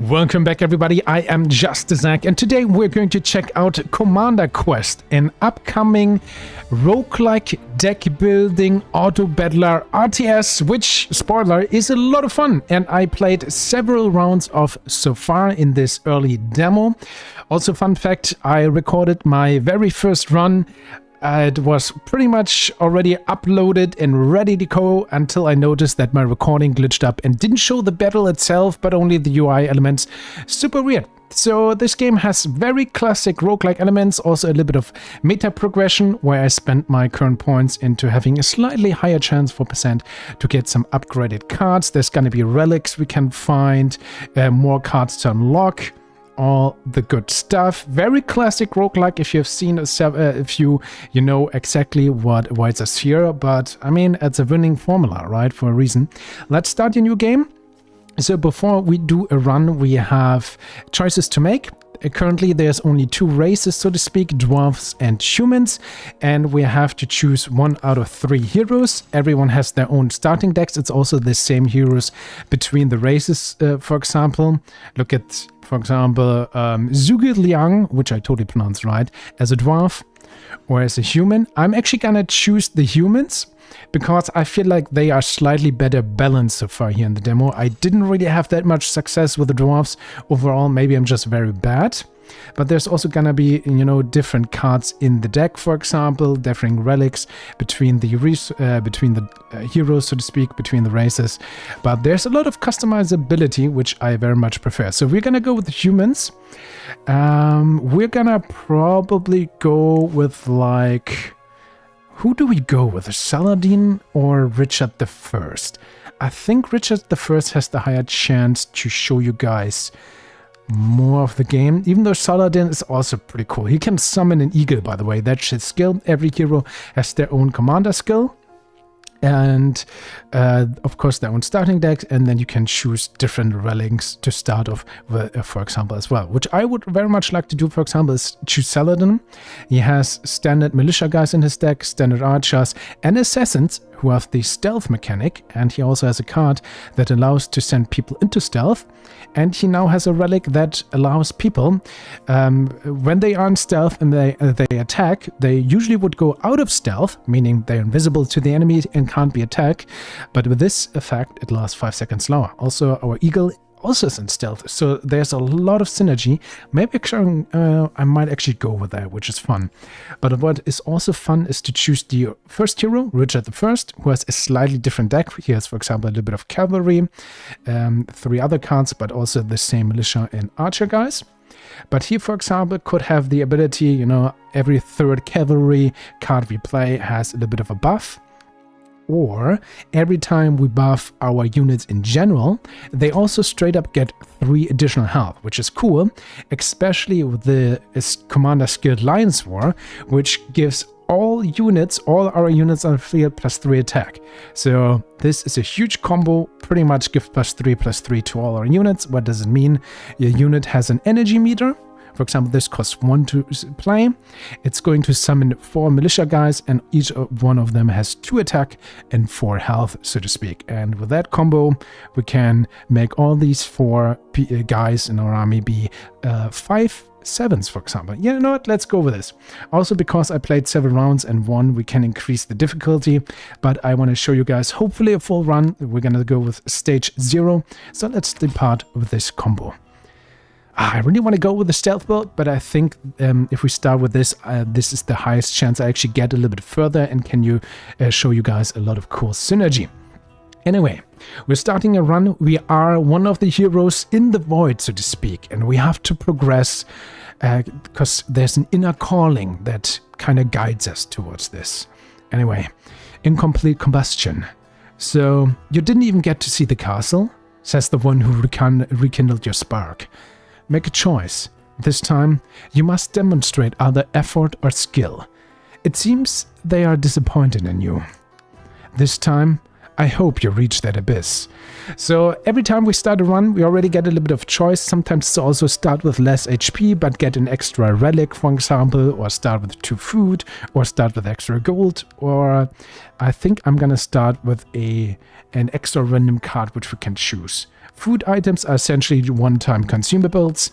Welcome back, everybody. I am JustDaZack, and today we're going to check out Commander Quest, an upcoming roguelike deck building Autobattler RTS, which, spoiler, is a lot of fun. And I played several rounds of so far in this early demo. Also, fun fact, I recorded my very first run. It was pretty much already uploaded and ready to go until I noticed that my recording glitched up and didn't show the battle itself, but only the UI elements. Super weird. So this game has very classic roguelike elements, also a little bit of meta progression, where I spent my current points into having a slightly higher chance, 4%, to get some upgraded cards. There's gonna be relics we can find, more cards to unlock. All the good stuff. Very classic roguelike. If you've seen a few, you know exactly why it's a sphere, but I mean, it's a winning formula, right? For a reason. Let's start a new game. So before we do a run, we have choices to make. Currently, there's only two races, so to speak, dwarves and humans, and we have to choose one out of 3 heroes. Everyone has their own starting decks. It's also the same heroes between the races, for example. Look at, for example, Zhuge Liang, which I totally pronounced right, as a dwarf or as a human. I'm actually gonna choose the humans because I feel like they are slightly better balanced so far here in the demo. I didn't really have that much success with the dwarves overall. Maybe I'm just very bad. But there's also gonna be, you know, different cards in the deck, for example, differing relics between the heroes, so to speak, between the races. But there's a lot of customizability, which I very much prefer. So we're gonna go with the humans. We're gonna probably go with, like, who do we go with, Saladin or Richard the First? I think Richard the First has the higher chance to show you guys more of the game, even though Saladin is also pretty cool. He can summon an eagle, by the way. That's his skill. Every hero has their own commander skill. And of course their own starting decks, and then you can choose different relics to start off with, for example, as well, which I would very much like to do. For example, is choose Saladin. He has standard militia guys in his deck, standard archers, and assassins who have the stealth mechanic, and he also has a card that allows to send people into stealth, and he now has a relic that allows people, when they are in stealth and they attack, they usually would go out of stealth, meaning they're invisible to the enemy and can't be attacked, but with this effect it lasts 5 seconds longer. Also, our eagle also is in stealth, so there's a lot of synergy. Maybe actually, I might actually go with that, which is fun. But what is also fun is to choose the first hero, Richard the First, who has a slightly different deck. He has, for example, a little bit of cavalry, 3 other cards, but also the same militia and archer guys. But he, for example, could have the ability, you know, every 3rd cavalry card we play has a little bit of a buff. Or every time we buff our units in general, they also straight up get 3 additional health, which is cool, especially with the commander skilled Lion's War, which gives all our units on the field +3 attack. So this is a huge combo, pretty much give +3/+3 to all our units. What does it mean? Your unit has an energy meter. For example, this costs 1 to play. It's going to summon 4 militia guys, and each one of them has 2 attack and 4 health, so to speak. And with that combo, we can make all these 4 guys in our army be 5/7s, for example. You know what? Let's go with this. Also, because I played several rounds and won, we can increase the difficulty. But I want to show you guys, hopefully, a full run. We're going to go with stage 0. So let's depart with this combo. I really want to go with the stealth build, but I think if we start with this, this is the highest chance I actually get a little bit further and can show you guys a lot of cool synergy. Anyway, we're starting a run. We are one of the heroes in the void, so to speak, and we have to progress because there's an inner calling that kind of guides us towards this. Anyway, incomplete combustion. So, you didn't even get to see the castle, says the one who rekindled your spark. Make a choice. This time, you must demonstrate either effort or skill. It seems they are disappointed in you. This time, I hope you reach that abyss. So every time we start a run, we already get a little bit of choice. Sometimes to also start with less HP, but get an extra relic, for example, or start with 2 food, or start with extra gold, or I think I'm gonna start with an extra random card which we can choose. Food items are essentially one-time consumables.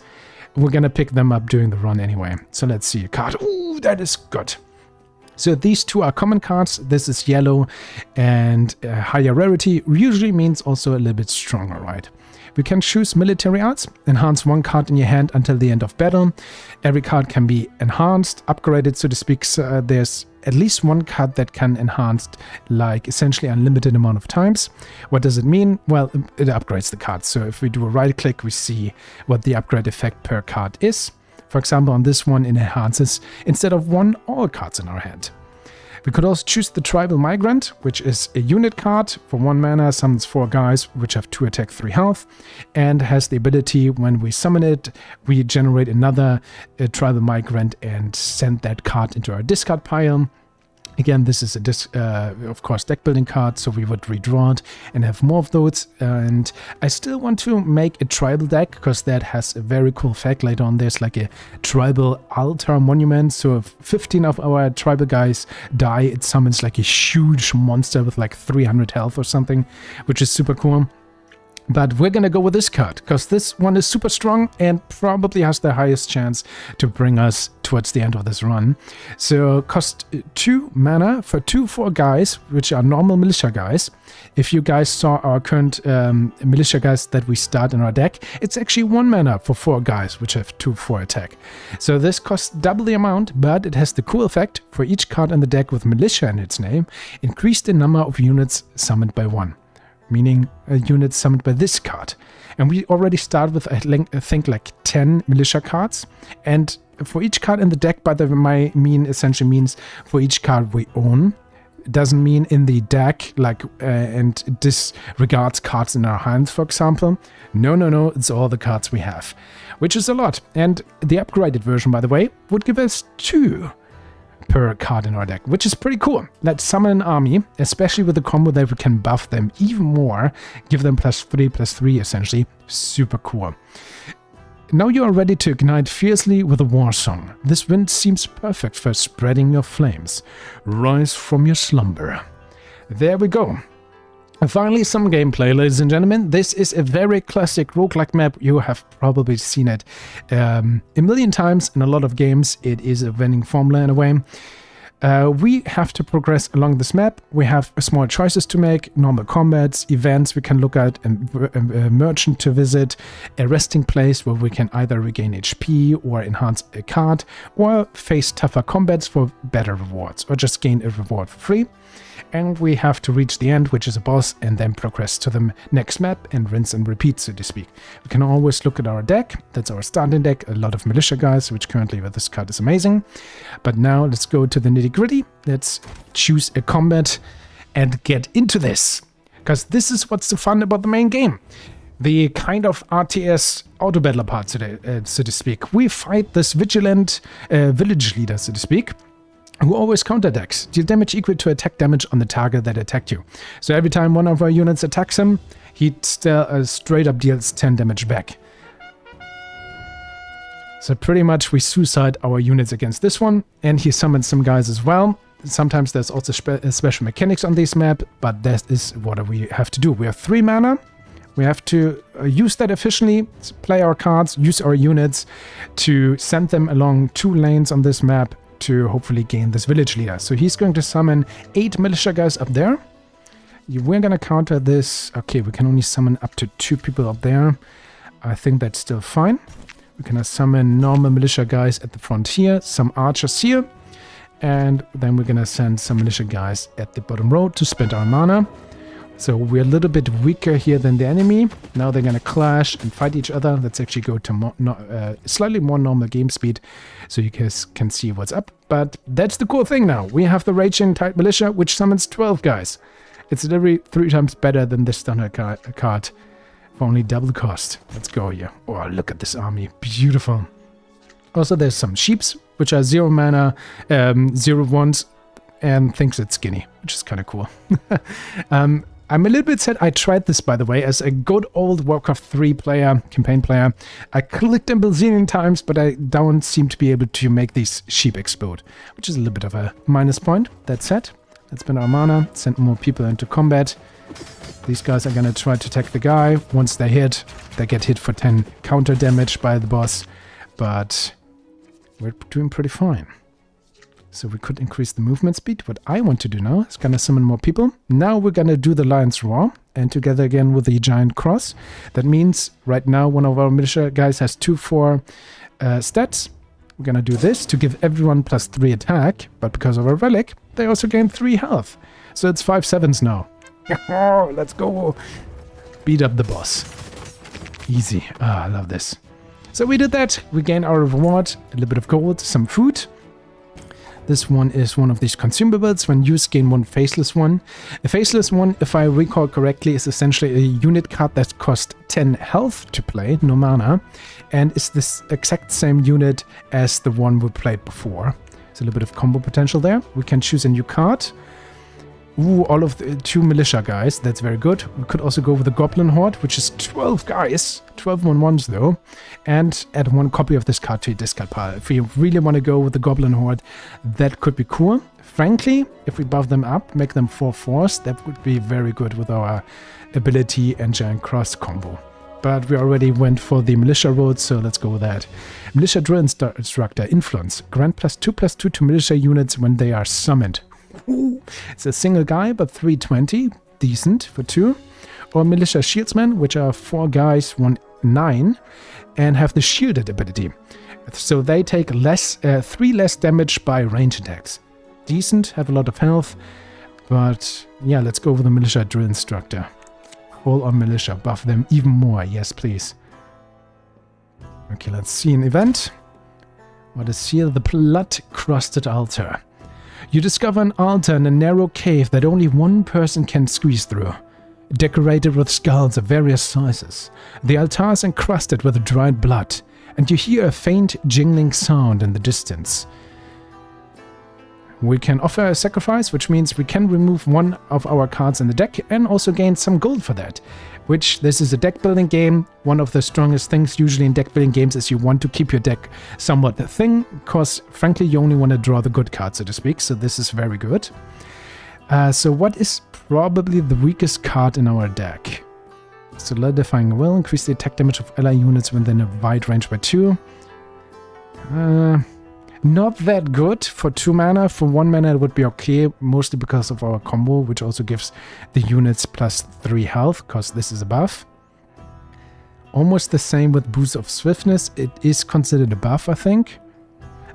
We're gonna pick them up during the run anyway. So let's see a card. Ooh, that is good. So these 2 are common cards. This is yellow, and higher rarity usually means also a little bit stronger, right? We can choose military arts, enhance 1 card in your hand until the end of battle. Every card can be enhanced, upgraded, so to speak. So, there's at least 1 card that can enhanced like essentially unlimited amount of times. What does it mean? Well, it upgrades the card. So if we do a right click, we see what the upgrade effect per card is. For example, on this one, it enhances, instead of 1, all cards in our hand. We could also choose the Tribal Migrant, which is a unit card. For 1 mana, summons 4 guys, which have 2 attack, 3 health, and has the ability, when we summon it, we generate another Tribal Migrant and send that card into our discard pile. Again, this is of course, deck building card, so we would redraw it and have more of those. And I still want to make a tribal deck, because that has a very cool effect. Later on, there's like a tribal altar monument. So if 15 of our tribal guys die, it summons like a huge monster with like 300 health or something, which is super cool. But we're gonna go with this card, because this one is super strong and probably has the highest chance to bring us towards the end of this run. So cost 2 mana for 2/4 guys, which are normal militia guys. If you guys saw our current militia guys that we start in our deck, it's actually 1 mana for 4 guys, which have 2/4 attack. So this costs double the amount, but it has the cool effect: for each card in the deck with militia in its name, increase the number of units summoned by 1. Meaning a unit summoned by this card. And we already start with, I think, like 10 militia cards. And for each card in the deck, by the way, essentially means for each card we own. It doesn't mean in the deck, like, and disregards cards in our hands, for example. No, it's all the cards we have, which is a lot. And the upgraded version, by the way, would give us 2 per card in our deck, which is pretty cool. Let's summon an army, especially with the combo that we can buff them even more, give them +3/+3 essentially. Super cool. Now you are ready to ignite fiercely with a war song. This wind seems perfect for spreading your flames. Rise from your slumber. There we go. Finally, some gameplay, ladies and gentlemen. This is a very classic roguelike map. You have probably seen it a million times in a lot of games. It is a winning formula in a way. We have to progress along this map. We have small choices to make, normal combats, events we can look at, and a merchant to visit, a resting place where we can either regain HP or enhance a card, or face tougher combats for better rewards, or just gain a reward for free. And we have to reach the end, which is a boss, and then progress to the next map and rinse and repeat, so to speak. We can always look at our deck. That's our starting deck. A lot of militia guys, which currently with this card is amazing. But now let's go to the nitty-gritty. Let's choose a combat and get into this, because this is what's so fun about the main game. The kind of RTS Autobattler part, so to speak. We fight this vigilant village leader, so to speak, who always counterattacks. Deal damage equal to attack damage on the target that attacked you. So every time one of our units attacks him, he still straight up deals 10 damage back. So pretty much we suicide our units against this one, and he summons some guys as well. Sometimes there's also special mechanics on this map, but that is what we have to do. We have 3 mana. We have to use that efficiently, play our cards, use our units to send them along 2 lanes on this map to hopefully gain this village leader. So he's going to summon 8 militia guys up there. We're going to counter this. Okay, we can only summon up to 2 people up there. I think that's still fine. We're going to summon normal militia guys at the front here, some archers here, and then we're going to send some militia guys at the bottom row to spend our mana. So we're a little bit weaker here than the enemy. Now they're going to clash and fight each other. Let's actually go to slightly more normal game speed so you guys can see what's up. But that's the cool thing now. We have the Raging Tide Militia, which summons 12 guys. It's literally 3 times better than this standard card for only double the cost. Let's go here. Oh, look at this army. Beautiful. Also, there's some sheeps, which are 0 mana, 0 ones, and thinks it's skinny, which is kind of cool. I'm a little bit sad. I tried this, by the way, as a good old Warcraft 3 player, campaign player. I clicked them a bazillion times, but I don't seem to be able to make these sheep explode, which is a little bit of a minus point. That said, let's spend our mana, send more people into combat. These guys are going to try to attack the guy. Once they hit, they get hit for 10 counter damage by the boss, but we're doing pretty fine. So we could increase the movement speed. What I want to do now is gonna summon more people. Now we're gonna do the Lion's Roar and together again with the Giant Cross. That means right now one of our militia guys has 2/4 stats. We're gonna do this to give everyone +3 attack, but because of our relic, they also gain 3 health. So it's 5/7s now. Let's go. Beat up the boss. Easy. I love this. So we did that. We gain our reward, a little bit of gold, some food. This one is one of these consumables. When used, gain 1 faceless one. A faceless one, if I recall correctly, is essentially a unit card that costs 10 health to play, no mana, and is this exact same unit as the one we played before. There's a little bit of combo potential there. We can choose a new card. Ooh, all of the 2 militia guys. That's very good. We could also go with the Goblin Horde, which is 12 guys. 12 1/1s though. And add 1 copy of this card to your discard pile. If you really want to go with the Goblin Horde, that could be cool. Frankly, if we buff them up, make them 4/4s, that would be very good with our ability and Giant Cross combo. But we already went for the militia road, so let's go with that. Militia Drill Instructor. Influence. Grant +2/+2 to militia units when they are summoned. Ooh. It's a single guy, but 320. Decent for 2. Or Militia Shieldsmen, which are 4 guys, 9, and have the shielded ability. So they take 3 less damage by range attacks. Decent, have a lot of health, but yeah, let's go with the Militia Drill Instructor. All on Militia, buff them even more, yes please. Okay, let's see an event. What is here? The Blood-Crusted Altar. You discover an altar in a narrow cave that only one person can squeeze through. Decorated with skulls of various sizes. The altar is encrusted with dried blood, and you hear a faint jingling sound in the distance. We can offer a sacrifice, which means we can remove 1 of our cards in the deck and also gain some gold for that. Which, this is a deck building game. One of the strongest things usually in deck building games is you want to keep your deck somewhat thin, because frankly you only want to draw the good cards, so to speak, so this is very good. So what is probably the weakest card in our deck? Solidifying Will, increase the attack damage of ally units within a wide range by 2. Not that good for 2 mana. For 1 mana it would be okay, mostly because of our combo, which also gives the units +3 health, because this is a buff. Almost the same with Boost of Swiftness. It is considered a buff, I think.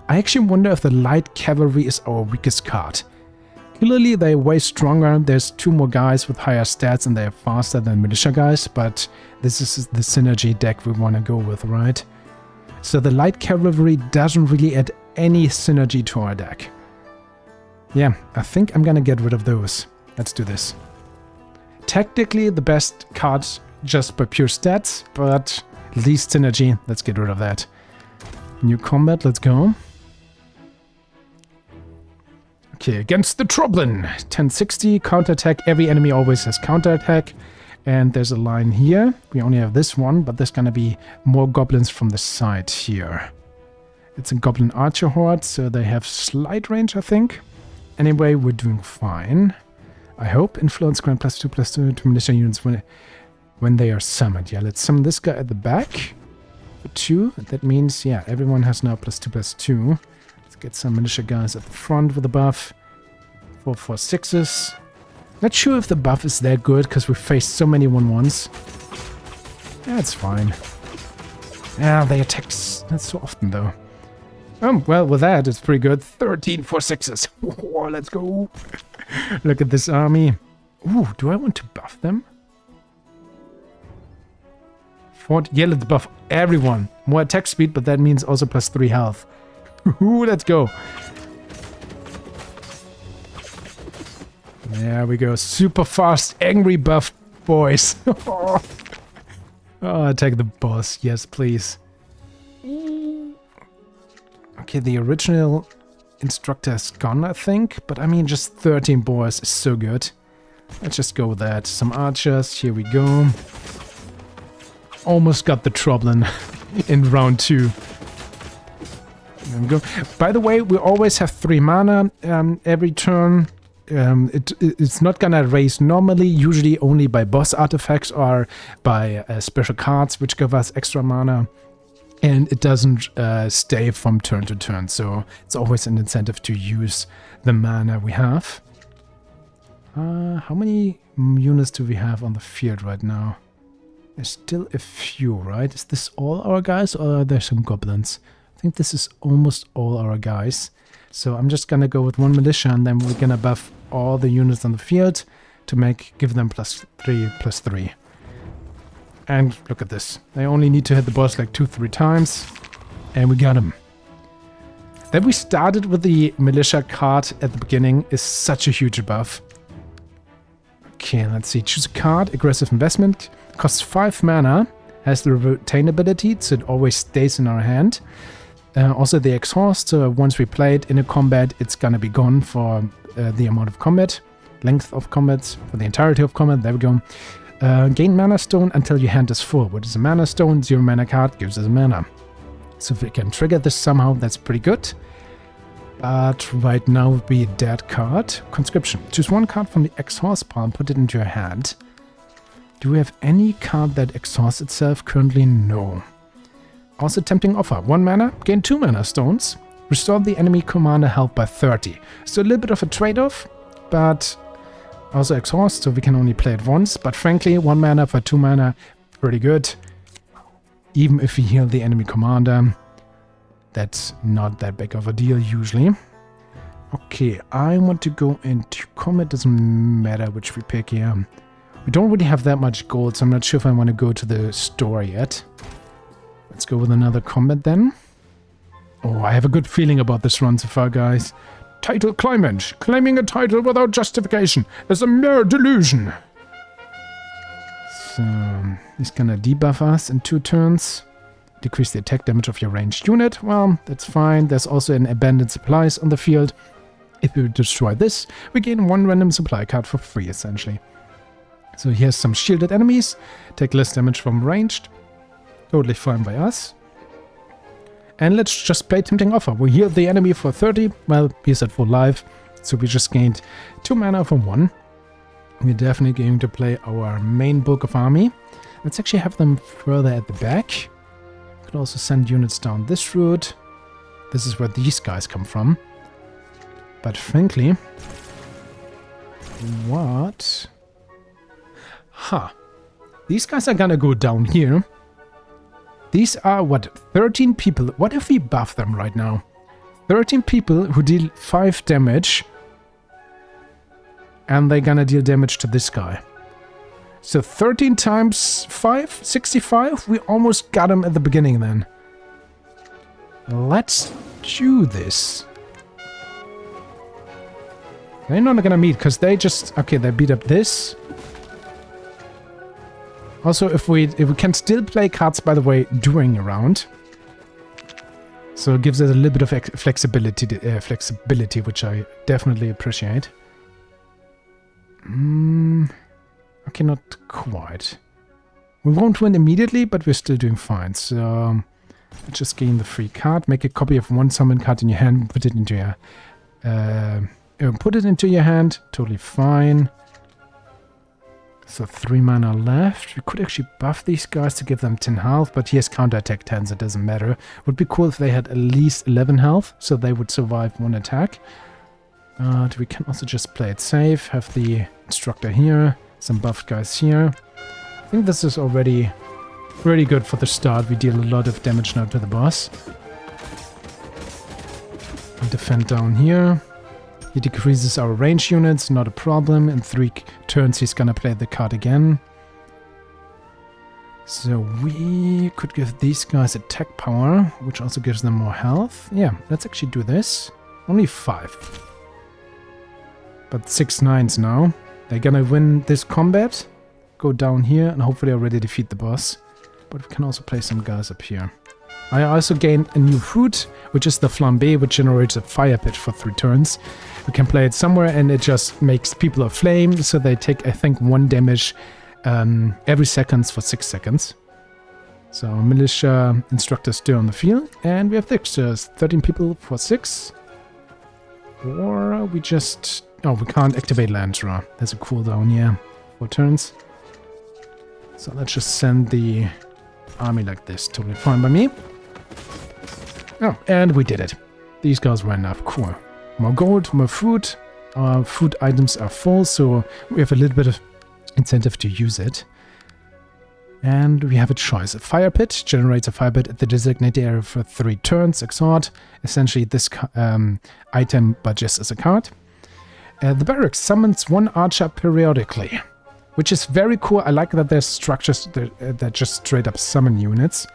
I actually wonder if the Light Cavalry is our weakest card. Clearly they're way stronger. There's 2 more guys with higher stats and they're faster than militia guys, but this is the synergy deck we want to go with, right? So the Light Cavalry doesn't really add any synergy to our deck. Yeah, I think I'm gonna get rid of those. Let's do this. Technically the best card just by pure stats, but least synergy. Let's get rid of that. New combat, let's go. Okay, against the Troblin. 1060, counterattack. Every enemy always has counterattack. And there's a line here. We only have this one, but there's gonna be more goblins from the side here. It's a Goblin Archer Horde, so they have slight range, I think. Anyway, we're doing fine. I hope. Influence grant +2/+2 to militia units when they are summoned. Yeah, let's summon this guy at the back. For 2. That means, yeah, everyone has now +2/+2. Let's get some militia guys at the front with a buff. 4/4/6s. Not sure if the buff is that good, because we faced so many 1/1s. That's fine. Yeah, they attack not so often, though. Well, with that, it's pretty good. 13/4/6s. Whoa, let's go. Look at this army. Ooh, do I want to buff them? Yeah, let's buff everyone. More attack speed, but that means also +3 health. Ooh, let's go. There we go. Super fast, angry buff, boys. Oh, attack the boss. Yes, please. Okay, the original instructor is gone, I think. But I mean, just 13 boys is so good. Let's just go with that. Some archers. Here we go. Almost got the trouble in round 2. There we go. By the way, we always have 3 mana every turn. It's not gonna raise normally, usually only by boss artifacts or by special cards, which give us extra mana. And it doesn't stay from turn to turn, so it's always an incentive to use the mana we have. How many units do we have on the field right now? There's still a few, right? Is this all our guys, or are there some goblins? I think this is almost all our guys. So I'm just gonna go with 1 militia, and then we're gonna buff all the units on the field to give them +3/+3. And look at this. They only need to hit the boss like 2-3 times, and we got him. That we started with the militia card at the beginning is such a huge buff. Okay, let's see. Choose a card. Aggressive investment. Costs 5 mana. Has the retain ability, so it always stays in our hand. Also the exhaust, so once we play it in a combat, it's gonna be gone for the amount of combat. Length of combat, for the entirety of combat. There we go. Gain mana stone until your hand is full. What is a mana stone? 0 mana card gives us a mana. So if we can trigger this somehow, that's pretty good. But right now would be a dead card. Conscription. Choose 1 card from the exhaust pile and put it into your hand. Do we have any card that exhausts itself? Currently, no. Also, tempting offer. 1 mana, gain 2 mana stones. Restore the enemy commander health by 30. So a little bit of a trade-off, but also exhaust, so we can only play it once. But frankly, 1 mana for 2 mana, pretty good. Even if we heal the enemy commander, that's not that big of a deal usually. Okay, I want to go into combat. Doesn't matter which we pick here. We don't really have that much gold, so I'm not sure if I want to go to the store yet. Let's go with another combat then. Oh, I have a good feeling about this run so far, guys. Title claimant. Claiming a title without justification is a mere delusion. So, he's gonna debuff us in 2 turns. Decrease the attack damage of your ranged unit. Well, that's fine. There's also an abandoned supplies on the field. If we destroy this, we gain 1 random supply card for free, essentially. So here's some shielded enemies. Take less damage from ranged. Totally fine by us. And let's just play Tempting Offer. We heal the enemy for 30. Well, he's at full life. So we just gained 2 mana from 1. We're definitely going to play our main book of army. Let's actually have them further at the back. Could also send units down this route. This is where these guys come from. But frankly... What? Huh. These guys are gonna go down here. These are, what, 13 people. What if we buff them right now? 13 people who deal 5 damage. And they're gonna deal damage to this guy. So 13 times 5, 65. We almost got him at the beginning then. Let's do this. They're not gonna meet because they just... Okay, they beat up this. Also, if we can still play cards, by the way, during a round. So it gives us a little bit of flexibility, which I definitely appreciate. Okay, not quite. We won't win immediately, but we're still doing fine. So let's just gain the free card. Make a copy of 1 summon card in your hand. Put it into your hand. Totally fine. So 3 mana left. We could actually buff these guys to give them 10 health, but he has counterattack 10, so it doesn't matter. Would be cool if they had at least 11 health, so they would survive 1 attack. We can also just play it safe. Have the instructor here. Some buffed guys here. I think this is already pretty good for the start. We deal a lot of damage now to the boss. We defend down here. He decreases our range units, not a problem. In 3 turns he's gonna play the card again. So we could give these guys attack power, which also gives them more health. Yeah, let's actually do this. Only 5. But 6 9s now. They're gonna win this combat. Go down here and hopefully already defeat the boss. But we can also play some guys up here. I also gained a new food, which is the flambe, which generates a fire pit for 3 turns. We can play it somewhere and it just makes people aflame, so they take, I think, 1 damage every seconds for 6 seconds. So militia instructors still on the field, and we have fixtures, 13 people for 6. Or we just... Oh, we can't activate Lantra. There's a cooldown, yeah, 4 turns. So let's just send the army like this. Totally fine by me. Oh, and we did it. These guys were enough. Cool. More gold, more food. Our food items are full, so we have a little bit of incentive to use it. And we have a choice. A fire pit generates a fire pit at the designated area for 3 turns. Exhort. Essentially, this item budgets as a card. The barracks summons 1 archer periodically, which is very cool. I like that there's structures that just straight up summon units.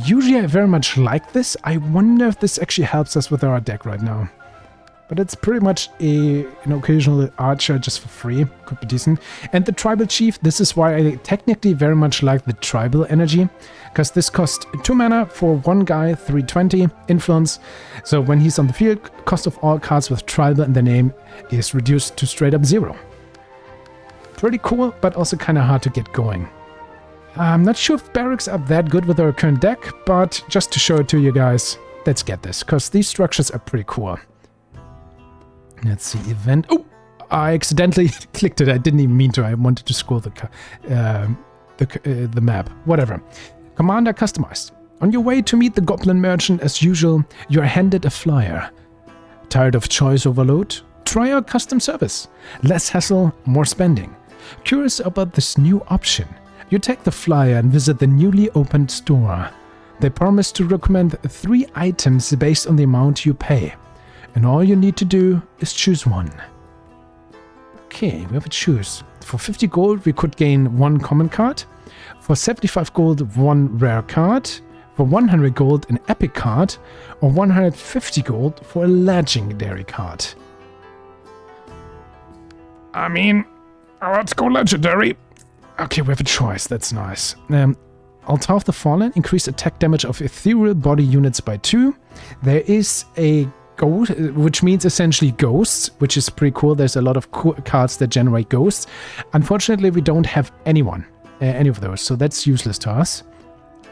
Usually I very much like this. I wonder if this actually helps us with our deck right now. But it's pretty much an occasional archer just for free. Could be decent. And the tribal chief, this is why I technically very much like the tribal energy. Because this costs 2 mana for 1 guy, 320 influence. So when he's on the field, cost of all cards with tribal in the name is reduced to straight up 0. Pretty cool, but also kind of hard to get going. I'm not sure if barracks are that good with our current deck, but just to show it to you guys, let's get this, because these structures are pretty cool. Let's see, event. Oh, I accidentally clicked it. I didn't even mean to. I wanted to scroll the map. Whatever. Commander customized. On your way to meet the Goblin Merchant, as usual, you are handed a flyer. Tired of choice overload? Try our custom service. Less hassle, more spending. Curious about this new option? You take the flyer and visit the newly opened store. They promise to recommend 3 items based on the amount you pay. And all you need to do is choose one. Okay, we have a choose. For 50 gold, we could gain 1 common card. For 75 gold, 1 rare card. For 100 gold, an epic card. Or 150 gold for a legendary card. I mean, let's go legendary. Okay, we have a choice. That's nice. Altar of the Fallen, increase attack damage of ethereal body units by 2. There is a ghost, which means essentially ghosts, which is pretty cool. There's a lot of cool cards that generate ghosts. Unfortunately, we don't have any of those, so that's useless to us.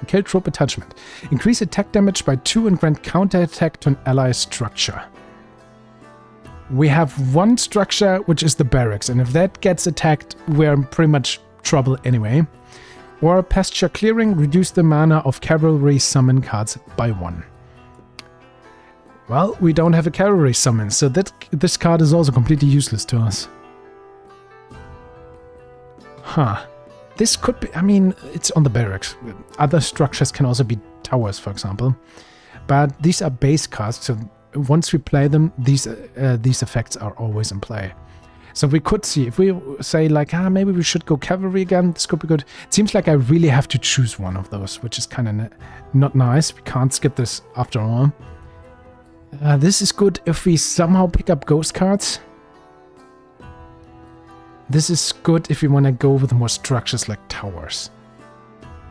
Kill trope attachment. Increase attack damage by 2 and grant counterattack to an ally structure. We have 1 structure, which is the barracks, and if that gets attacked, we're in pretty much trouble anyway. Or pasture clearing, reduce the mana of cavalry summon cards by 1. Well, we don't have a cavalry summon, so this card is also completely useless to us. Huh. This could be, I mean, it's on the barracks. Other structures can also be towers, for example. But these are base cards, so once we play them, these effects are always in play. So we could see, if we say like, maybe we should go cavalry again, this could be good. It seems like I really have to choose one of those, which is kind of not nice. We can't skip this after all. This is good if we somehow pick up ghost cards. This is good if we want to go with more structures like towers.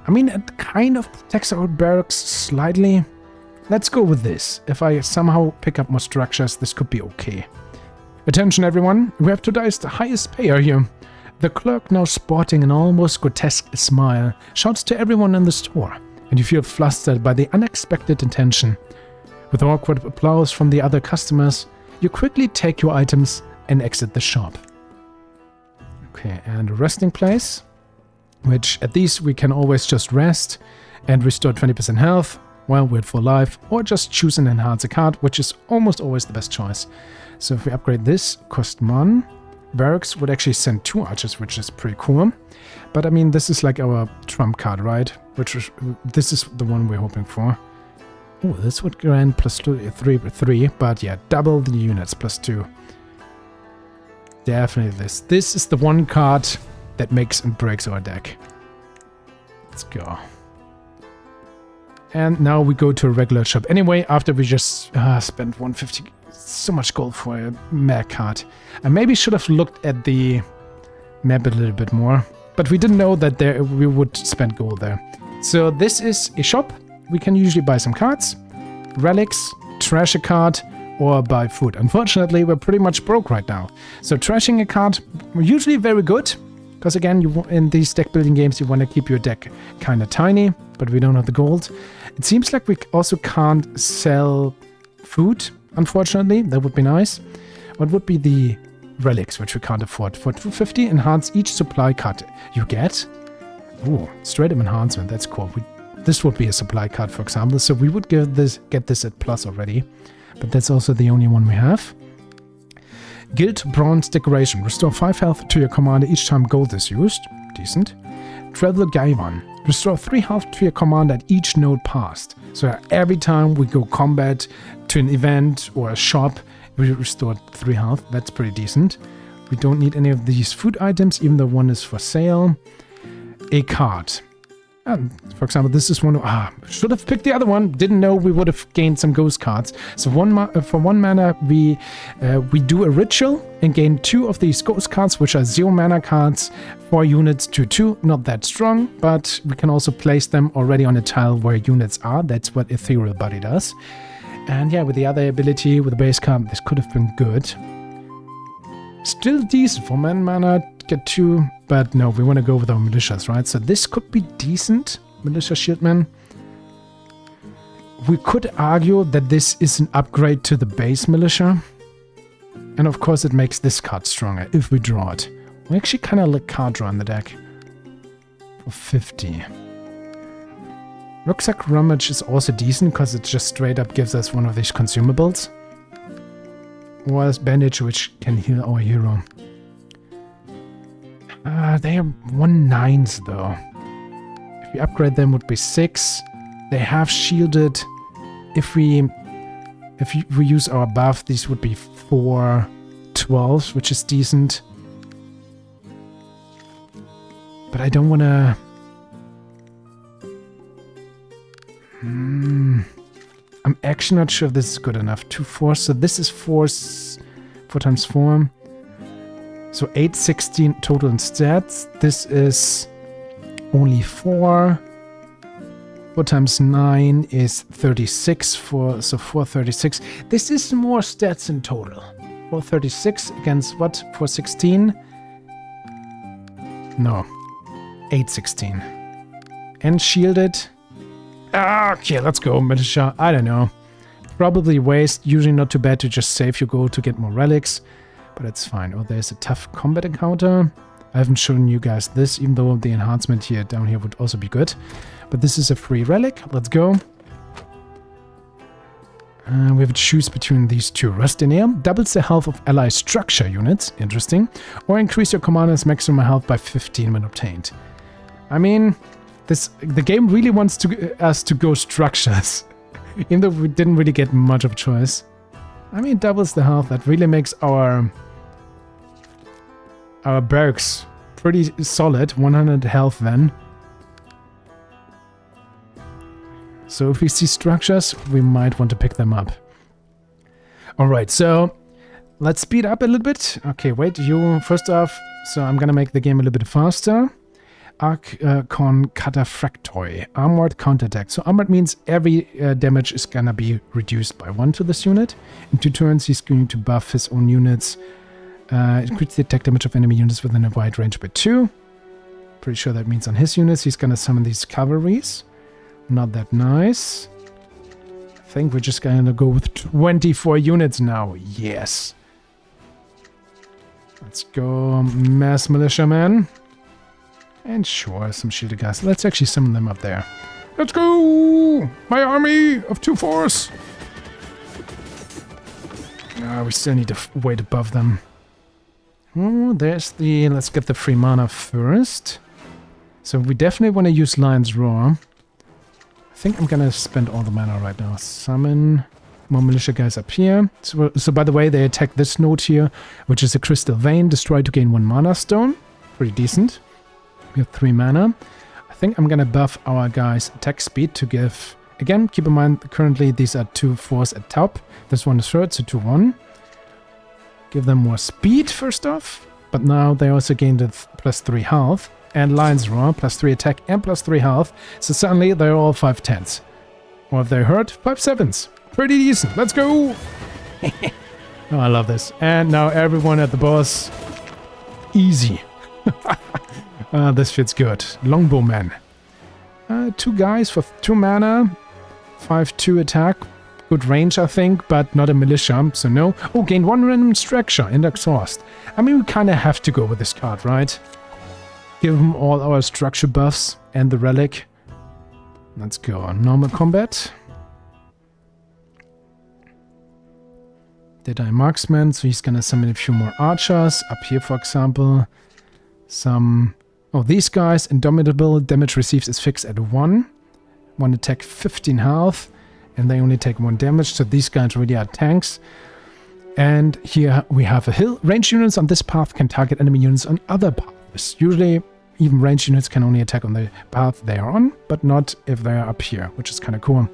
I mean, it kind of protects our barracks slightly. Let's go with this. If I somehow pick up more structures, this could be okay. Attention everyone, we have today's highest payer here. The clerk, now sporting an almost grotesque smile, shouts to everyone in the store, and you feel flustered by the unexpected attention. With awkward applause from the other customers, you quickly take your items and exit the shop. Okay, and a resting place, which at these we can always just rest and restore 20% health while we're full life, or just choose and enhance a card, which is almost always the best choice. So if we upgrade this, cost 1. Barracks would actually send 2 archers, which is pretty cool. But I mean, this is like our trump card, right? This is the one we're hoping for. Oh, this would grant plus 3, but yeah, double the units, plus 2. Definitely this. This is the one card that makes and breaks our deck. Let's go. And now we go to a regular shop. Anyway, after we just spent 150, so much gold for a mag card. I maybe should have looked at the map a little bit more, but we didn't know that we would spend gold there. So this is a shop. we can usually buy some cards, relics, trash a card, or buy food. Unfortunately, we're pretty much broke right now. So trashing a card, usually very good, because again, in these deck building games, you want to keep your deck kind of tiny, but we don't have the gold. It seems like we also can't sell food, unfortunately. That would be nice. What would be the relics, which we can't afford? For 250, enhance each supply card you get. Ooh, straight up enhancement, that's cool. This would be a supply card, for example, so we would get this at plus already. But that's also the only one we have. Guild Bronze Decoration. Restore 5 health to your commander each time gold is used. Decent. Travel Gaivan. Restore 3 health to your commander at each node passed. So every time we go combat to an event or a shop, we restore 3 health. That's pretty decent. We don't need any of these food items, even though one is for sale. A card. For example, this is one. Should have picked the other one. Didn't know we would have gained some ghost cards. So for 1 mana, we do a ritual and gain 2 of these ghost cards, which are 0 mana cards. 4 units to 2. Not that strong, but we can also place them already on a tile where units are. That's what Ethereal Body does. And yeah, with the other ability, with the base card, this could have been good. Still decent for mana. Get 2, but no, we want to go with our militias, right? So this could be decent, militia shieldman. We could argue that this is an upgrade to the base militia, and of course it makes this card stronger if we draw it. We actually kind of like card draw in the deck for 50. Rucksack Rummage is also decent because it just straight up gives us one of these consumables, or Bandage, which can heal our hero. They are 1/9s though. If we upgrade them, would be 6. They have shielded. If we use our buff, these would be 4/12s, which is decent. But I don't want to. I'm actually not sure if this is good enough. 2 4. So this is 4 times 4. So 8, 16 total in stats. This is only 4. 4 times 9 is 36. So 436. This is more stats in total. 436 against what? 416? No. 816. And shielded. Okay, let's go, militia. I don't know. Probably waste. Usually not too bad to just save your gold to get more relics. But it's fine. Oh, there's a tough combat encounter. I haven't shown you guys this, even though the enhancement here down here would also be good. But this is a free relic. Let's go. We have to choose between these 2. Rust in Air doubles the health of ally structure units. Interesting. Or increase your commander's maximum health by 15 when obtained. I mean, the game really wants us to go structures. Even though we didn't really get much of a choice. I mean, doubles the health. That really makes our barracks pretty solid. 100 health then. So if we see structures, we might want to pick them up. Alright, so let's speed up a little bit. Okay, wait, you first off. So I'm gonna make the game a little bit faster. Archon Cataphractoi. Armored counterattack. So armored means every damage is gonna be reduced by 1 to this unit. In 2 turns, he's going to buff his own units. Increase the attack damage of enemy units within a wide range by 2. Pretty sure that means on his units, he's gonna summon these cavalries. Not that nice. I think we're just gonna go with 24 units now. Yes. Let's go, mass militiaman. And sure, some shielded guys. Let's actually summon them up there. Let's go! My army of 2 force! We still need to wait above them. Oh, there's the... Let's get the free mana first. So we definitely want to use Lion's Roar. I think I'm gonna spend all the mana right now. Summon more militia guys up here. So by the way, they attack this node here, which is a Crystal Vein. Destroy to gain 1 mana stone. Pretty decent. We have 3 mana. I think I'm gonna buff our guys' attack speed to give... Again, keep in mind, currently these are 2 force at top. This one is 3rd, so 2-1. Give them more speed first off. But now they also gained a +3 health. And Lion's Roar, +3 attack and +3 health. So suddenly they're all 5/10s. Or if they hurt, 5 7s. Pretty decent. Let's go! Oh, I love this. And now everyone at the boss. Easy. This fits good. Longbowman. 2 guys for 2 mana. 5-2 attack. Good range, I think, but not a militia, so no. Oh, gain 1 random structure and exhaust. I mean, we kind of have to go with this card, right? Give them all our structure buffs and the relic. Let's go on normal combat. Did I marksman, so he's gonna summon a few more archers. Up here, for example, some... Oh, these guys, indomitable, damage received is fixed at 1. 1 attack, 15 health. And they only take 1 damage, so these guys really are tanks. And here we have a hill. Range units on this path can target enemy units on other paths. Usually, even range units can only attack on the path they are on, but not if they are up here, which is kind of cool.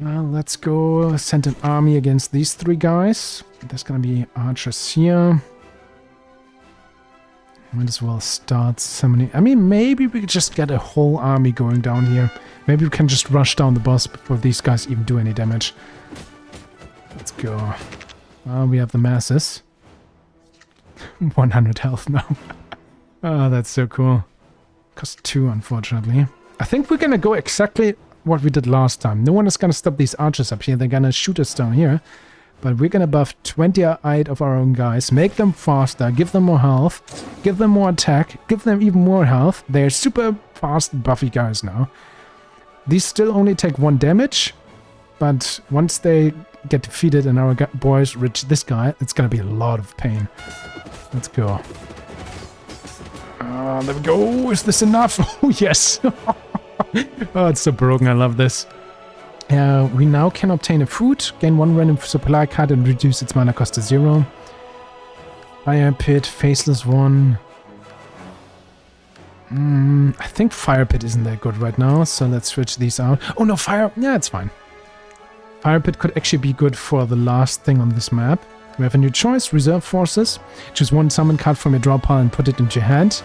Let's go send an army against these 3 guys. There's going to be archers here. Might as well start summoning. I mean, maybe we could just get a whole army going down here. Maybe we can just rush down the boss before these guys even do any damage. Let's go. Well, we have the masses. 100 health now. Oh, that's so cool. Cost 2, unfortunately. I think we're gonna go exactly what we did last time. No one is gonna stop these archers up here. They're gonna shoot us down here. But we're gonna buff 28 of our own guys, make them faster, give them more health, give them more attack, give them even more health. They're super fast, buffy guys now. These still only take 1 damage, but once they get defeated and our boys reach this guy, it's gonna be a lot of pain. Let's go. There we go. Is this enough? Oh, yes. Oh, it's so broken. I love this. We now can obtain a food, gain 1 random supply card and reduce its mana cost to 0. Fire Pit, Faceless 1. I think Fire Pit isn't that good right now, so let's switch these out. Oh no, Fire... Yeah, it's fine. Fire Pit could actually be good for the last thing on this map. We have a new choice, Reserve Forces. Choose 1 summon card from your draw pile and put it into your hand.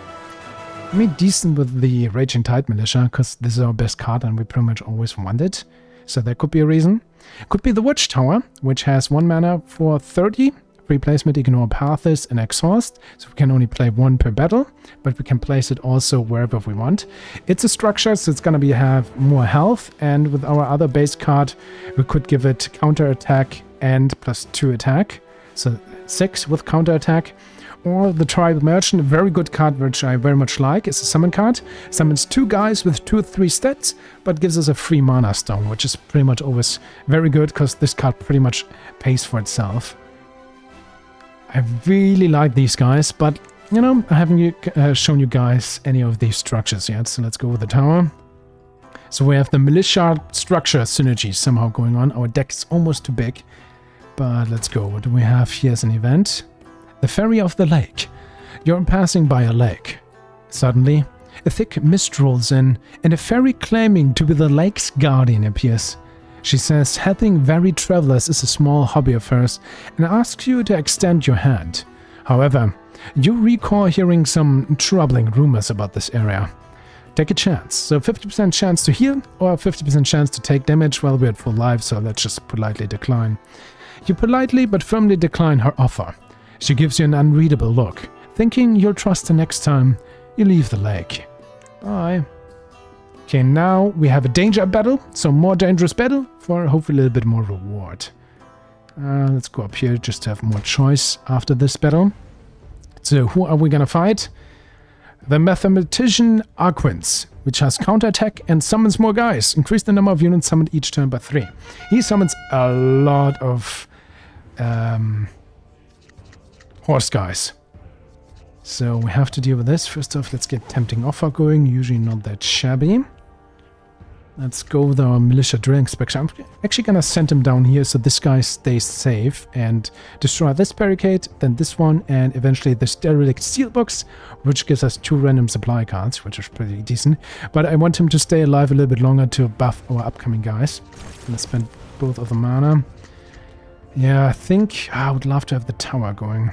I mean, decent with the Raging Tide Militia, because this is our best card and we pretty much always want it. So that could be a reason. Could be the Watchtower, which has 1 mana for 30. Free placement, ignore paths and exhaust. So we can only play 1 per battle, but we can place it also wherever we want. it's a structure, so it's going to have more health. And with our other base card, we could give it counter attack and +2 attack. So 6 with counter attack. Or the Tribal Merchant, a very good card which I very much like, is a summon card. Summons 2 guys with 2 or 3 stats, but gives us a free mana stone, which is pretty much always very good because this card pretty much pays for itself. I really like these guys, but you know, I haven't shown you guys any of these structures yet, so let's go with the tower. So we have the militia structure synergy somehow going on. Our deck is almost too big, but let's go. What do we have here as an event? The Ferry of the Lake. You're passing by a lake. Suddenly, a thick mist rolls in, and a fairy claiming to be the lake's guardian appears. She says helping varied travelers is a small hobby of hers, and asks you to extend your hand. However, you recall hearing some troubling rumors about this area. Take a chance. So 50% chance to heal, or 50% chance to take damage. Well, we're at full life, so let's just politely decline. You politely but firmly decline her offer. She gives you an unreadable look. Thinking you'll trust her next time, you leave the lake. Bye. Okay, now we have a danger battle, so more dangerous battle for hopefully a little bit more reward. Let's go up here just to have more choice after this battle. So who are we gonna fight? The Mathematician Arquins, which has counterattack and summons more guys. Increase the number of units summoned each turn by 3. He summons a lot of horse guys. So we have to deal with this. First off, let's get Tempting Offer going. Usually not that shabby. Let's go with our Militia Drill Inspection. I'm actually gonna send him down here so this guy stays safe and destroy this barricade, then this one, and eventually this Derelict Steelbox, which gives us 2 random supply cards, which is pretty decent. But I want him to stay alive a little bit longer to buff our upcoming guys. Let's spend both of the mana. Yeah, I think I would love to have the tower going.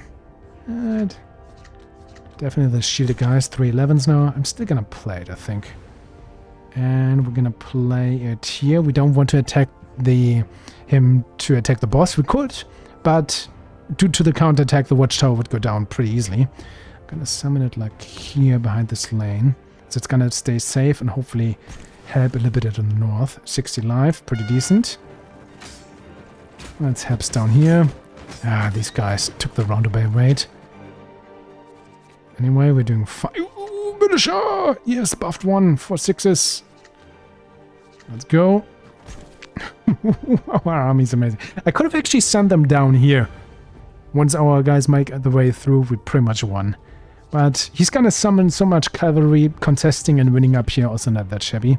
Definitely the shielded guys, 3 11s now. I'm still gonna play it, I think. And we're gonna play it here. We don't want to attack him to attack the boss. We could, but due to the counterattack, the watchtower would go down pretty easily. I'm gonna summon it like here behind this lane. So it's gonna stay safe and hopefully help a little bit in the north. 60 life, pretty decent. Let's helps down here. Ah, these guys took the roundabout rate. Anyway, we're doing fine. Ooh, Militia! Yes, buffed 1 for 6s. Let's go. Our army's amazing. I could have actually sent them down here. Once our guys make the way through, we pretty much won. But he's gonna summon so much cavalry, contesting and winning up here, also not that shabby.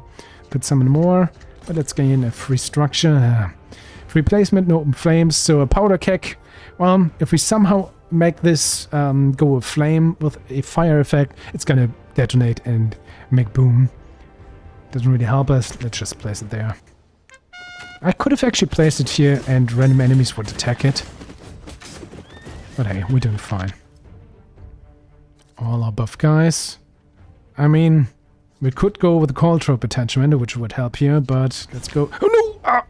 Could summon more, but let's gain a free structure. Free placement, no open flames, so a powder keg. Well, if we somehow make this go with flame with a fire effect, it's gonna detonate and make boom. Doesn't really help us. Let's just place it there. I could have actually placed it here and random enemies would attack it. But hey, we're doing fine. All our buff guys. I mean, we could go with the call trope attachment, which would help here, but let's go. Oh no! Ah!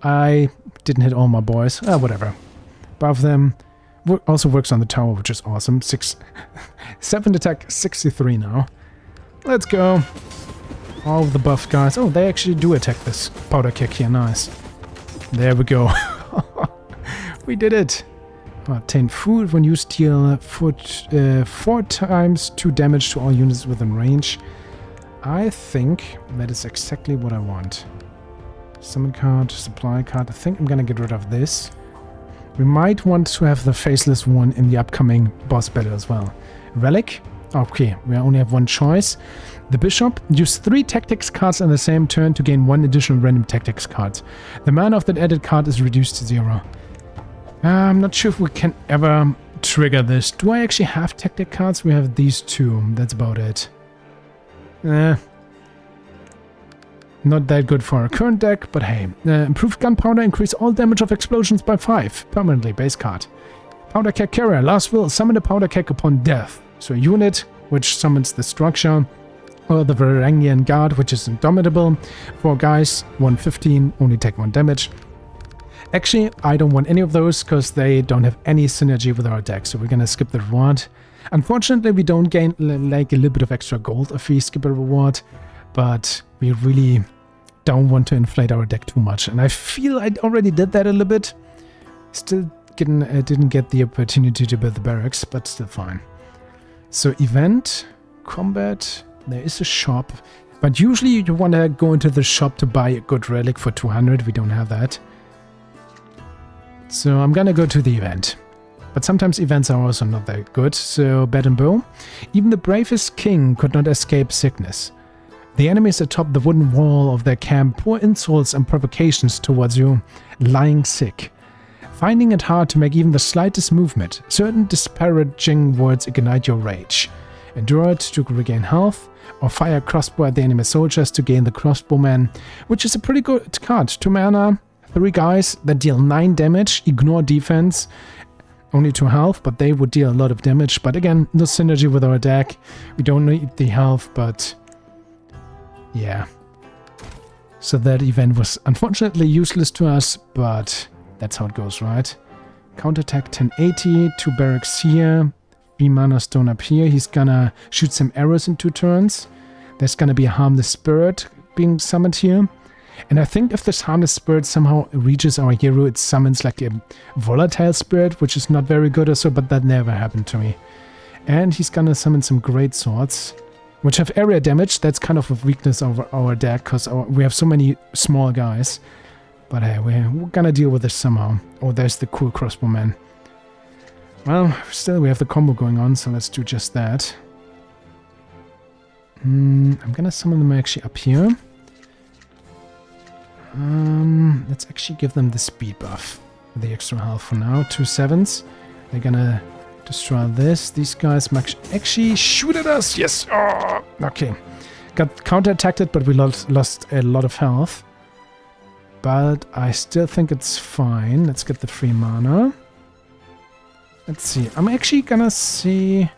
I didn't hit all my boys. Ah, whatever. Buff them. Also works on the tower, which is awesome. 7 attack, 63 now. Let's go. All of the buff guys. Oh, they actually do attack this powder kick here. Nice. There we go. We did it. Obtain food. When used, deal 4 times 2 damage to all units within range. I think that is exactly what I want. Summon card, supply card. I think I'm gonna get rid of this. We might want to have the faceless one in the upcoming boss battle as well. Relic. Okay, we only have one choice. The Bishop. Use 3 tactics cards in the same turn to gain 1 additional random tactics card. The mana of that added card is reduced to 0. I'm not sure if we can ever trigger this. Do I actually have tactic cards? We have these 2. That's about it. Not that good for our current deck, but hey. Improved gunpowder. Increase all damage of explosions by 5. Permanently. Base card. Powder keg carrier. Last will. Summon a powder keg upon death. So a unit which summons the structure. Or the Varangian Guard, which is indomitable. 4 guys. 115. Only take 1 damage. Actually, I don't want any of those because they don't have any synergy with our deck, so we're gonna skip the reward. Unfortunately, we don't gain like a little bit of extra gold if we skip a reward, but we really don't want to inflate our deck too much. And I feel I already did that a little bit. Still didn't get the opportunity to build the barracks, but still fine. So event, combat, there is a shop, but usually you want to go into the shop to buy a good relic for 200. We don't have that. So I'm gonna go to the event. But sometimes events are also not that good. So bat and bow. Even the bravest king could not escape sickness. The enemies atop the wooden wall of their camp pour insults and provocations towards you, lying sick. Finding it hard to make even the slightest movement, certain disparaging words ignite your rage. Endure it to regain health, or fire crossbow at the enemy soldiers to gain the crossbowman, which is a pretty good card. 2 mana. 3 guys that deal 9 damage, ignore defense, only 2 health, but they would deal a lot of damage. But again, no synergy with our deck. We don't need the health, but yeah. So that event was unfortunately useless to us, but that's how it goes, right? Counterattack 1080, 2 barracks here, 3 mana stone up here. He's gonna shoot some arrows in 2 turns. There's gonna be a harmless spirit being summoned here. And I think if this harmless spirit somehow reaches our hero, it summons like a volatile spirit, which is not very good or so, but that never happened to me. And he's gonna summon some great swords, which have area damage. That's kind of a weakness of our deck, because we have so many small guys. But hey, we're gonna deal with this somehow. Oh, there's the cool crossbowman. Well, still we have the combo going on, so let's do just that. I'm gonna summon them actually up here. Let's actually give them the speed buff. The extra health for now. 2 7s. They're gonna destroy this. These guys might actually shoot at us. Yes. Oh, okay. Got counter-attacked, but we lost a lot of health. But I still think it's fine. Let's get the free mana. Let's see. I'm actually gonna see...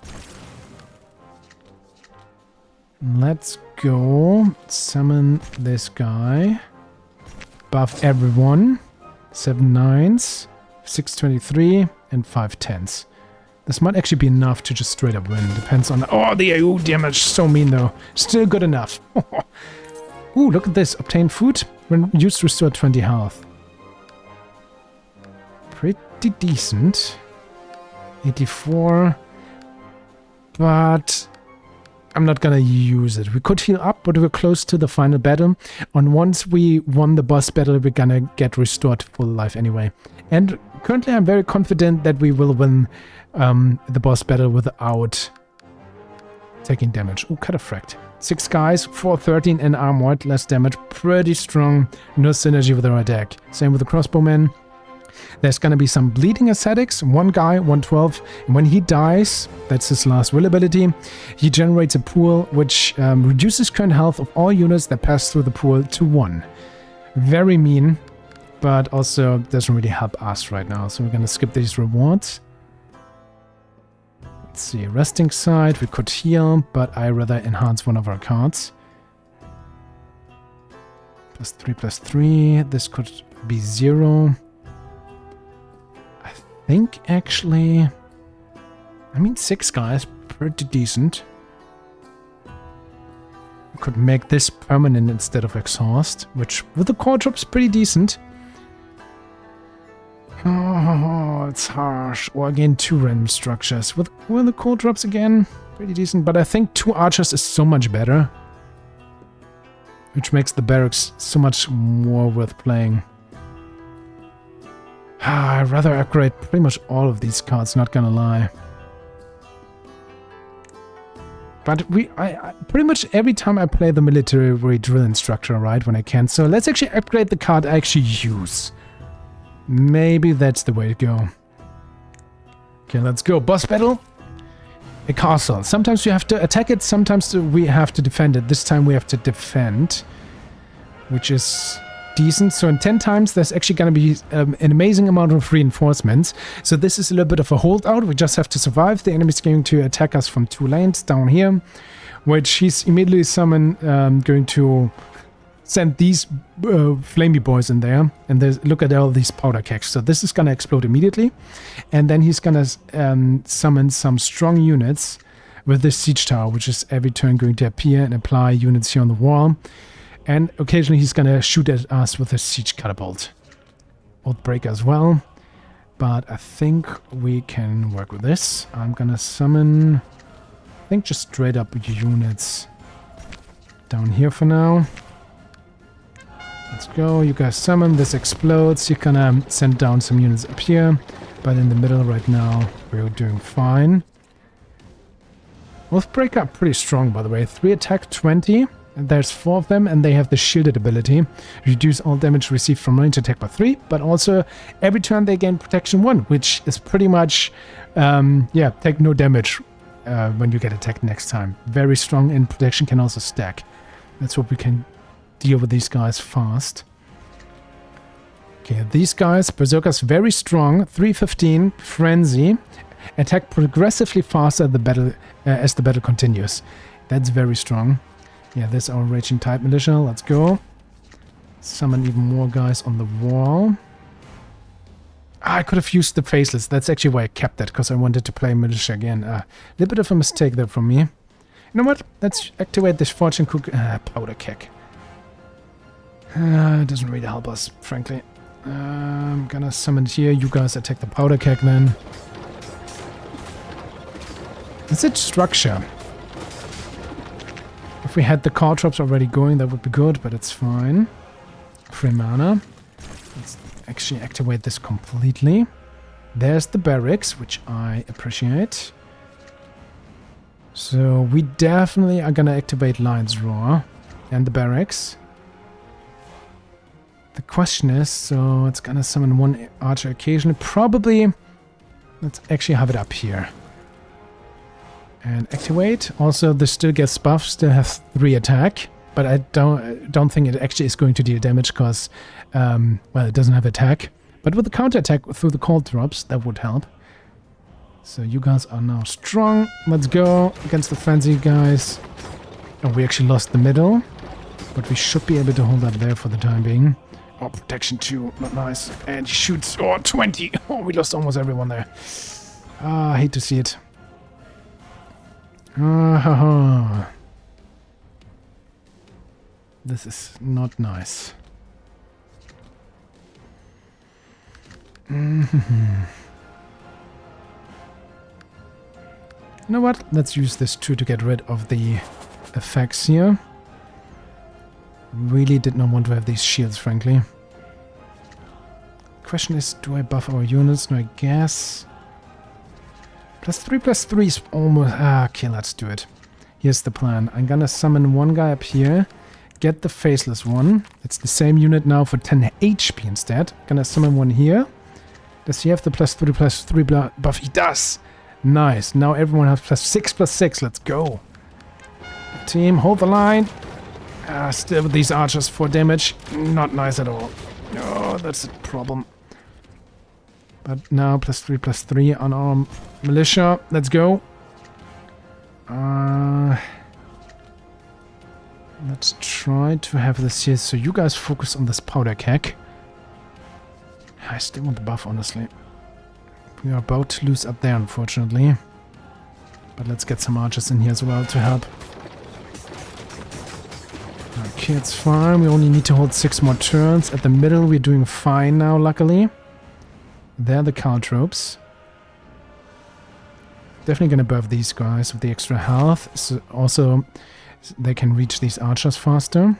Let's go. Summon this guy. Buff everyone. 7 9s, 6 23, and 5 10s. This might actually be enough to just straight up win. Depends on... Oh, the AU damage. So mean, though. Still good enough. Ooh, look at this. Obtain food. When used, restore 20 health. Pretty decent. 84. But I'm not gonna use it. We could heal up, but we're close to the final battle. And once we won the boss battle, we're gonna get restored to full life anyway. And currently I'm very confident that we will win the boss battle without taking damage. Oh, Cataphract. 6 guys, 413 and armored, less damage. Pretty strong. No synergy with our deck. Same with the crossbowman. There's gonna be some bleeding ascetics. 1 guy, 112. And when he dies, that's his last will ability, he generates a pool which reduces current health of all units that pass through the pool to 1. Very mean, but also doesn't really help us right now. So we're gonna skip these rewards. Let's see, resting side, we could heal, but I rather enhance one of our cards. +3/+3, this could be 0. I think actually, I mean 6 guys, pretty decent. We could make this permanent instead of exhaust, which with the core drops pretty decent. Oh, it's harsh. Or again, 2 random structures. With the core drops again, pretty decent. But I think 2 archers is so much better. Which makes the barracks so much more worth playing. I'd rather upgrade pretty much all of these cards, not gonna lie. But I pretty much every time I play the military drill instructor, right, when I can. So let's actually upgrade the card I actually use. Maybe that's the way to go. Okay, let's go. Boss battle. A castle. Sometimes you have to attack it, sometimes we have to defend it. This time we have to defend, which is decent. So in 10 times, there's actually going to be an amazing amount of reinforcements. So this is a little bit of a holdout. We just have to survive. The enemy's going to attack us from 2 lanes down here, which he's immediately going to send these flamey boys in there, and look at all these powder kegs. So this is gonna explode immediately, and then he's gonna summon some strong units with this siege tower, which is every turn going to appear and apply units here on the wall, and occasionally he's gonna shoot at us with a siege catapult. Oathbreaker as well, but I think we can work with this. I'm gonna summon, I think, just straight up units down here for now. Let's go, you guys summon, this explodes, you're gonna send down some units up here, but in the middle right now, we're doing fine. Oathbreaker pretty strong, by the way. 3 attack, 20, and there's 4 of them, and they have the shielded ability. Reduce all damage received from range attack by 3, but also every turn they gain protection 1, which is pretty much, yeah, take no damage when you get attacked next time. Very strong, and protection can also stack. That's what we can deal with these guys fast. Okay, these guys, Berserkers, very strong. 315, Frenzy. Attack progressively faster as the battle continues. That's very strong. Yeah, there's our Raging Tide Militia. Let's go. Summon even more guys on the wall. I could have used the Faceless. That's actually why I kept that, because I wanted to play Militia again. A little bit of a mistake there from me. You know what? Let's activate this Fortune Cook Powder Keg. It doesn't really help us, frankly. I'm gonna summon it here. You guys attack the powder keg then. Is it structure? If we had the card drops already going, that would be good, but it's fine. Free mana. Let's actually activate this completely. There's the barracks, which I appreciate. So we definitely are gonna activate Lion's Roar and the barracks. The question is, so it's gonna summon 1 archer occasionally. Probably, let's actually have it up here. And activate. Also, this still gets buffed, still has 3 attack. But I don't think it actually is going to deal damage because, well, it doesn't have attack. But with the counter attack through the cold drops, that would help. So you guys are now strong. Let's go against the frenzy guys. Oh, we actually lost the middle. But we should be able to hold up there for the time being. Oh, protection 2. Not nice. And he shoots. Oh, 20. Oh, we lost almost everyone there. Ah, I hate to see it. This is not nice. You know what? Let's use this too to get rid of the effects here. Really did not want to have these shields, frankly. Question is, do I buff our units? No, I guess. +3/+3 is almost... okay, let's do it. Here's the plan. I'm gonna summon one guy up here. Get the faceless one. It's the same unit now for 10 HP instead. Gonna summon one here. Does he have the +3/+3 buff? He does! Nice. Now everyone has +6/+6. Let's go. Team, hold the line. Still with these archers 4 damage. Not nice at all. Oh, that's a problem. But now +3/+3 on our militia. Let's go. Let's try to have this here. So you guys focus on this powder keg. I still want the buff, honestly. We are about to lose up there, unfortunately. But let's get some archers in here as well to help. Okay, it's fine. We only need to hold 6 more turns. At the middle, we're doing fine now, luckily. They're the caltropes. Definitely gonna buff these guys with the extra health. So also, they can reach these archers faster.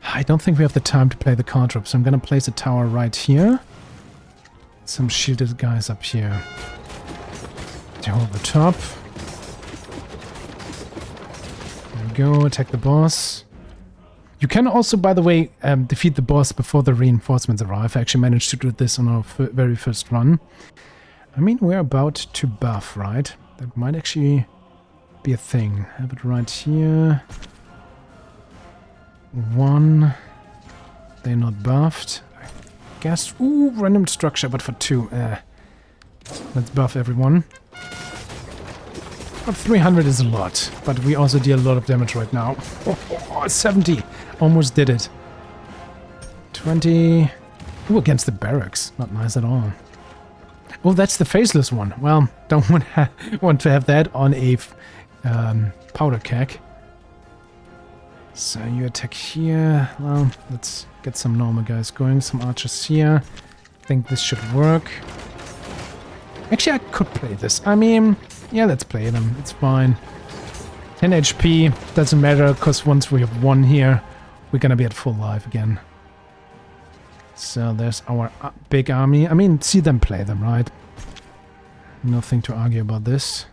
I don't think we have the time to play the caltropes, so I'm gonna place a tower right here. Some shielded guys up here. To hold the top. There we go, attack the boss. You can also, by the way, defeat the boss before the reinforcements arrive. I actually managed to do this on our very first run. I mean, we're about to buff, right? That might actually be a thing. Have it right here. 1. They're not buffed. I guess. Ooh, random structure, but for 2. Let's buff everyone. But 300 is a lot. But we also deal a lot of damage right now. 70. Almost did it. 20. Ooh, against the barracks. Not nice at all. Oh, that's the faceless one. Well, don't want to have that on a powder keg. So you attack here. Well, let's get some normal guys going. Some archers here. I think this should work. Actually, I could play this. I mean, yeah, let's play them. It's fine. 10 HP. Doesn't matter, because once we have 1 here, we're gonna be at full life again. So there's our big army. I mean, see them play them, right? Nothing to argue about this.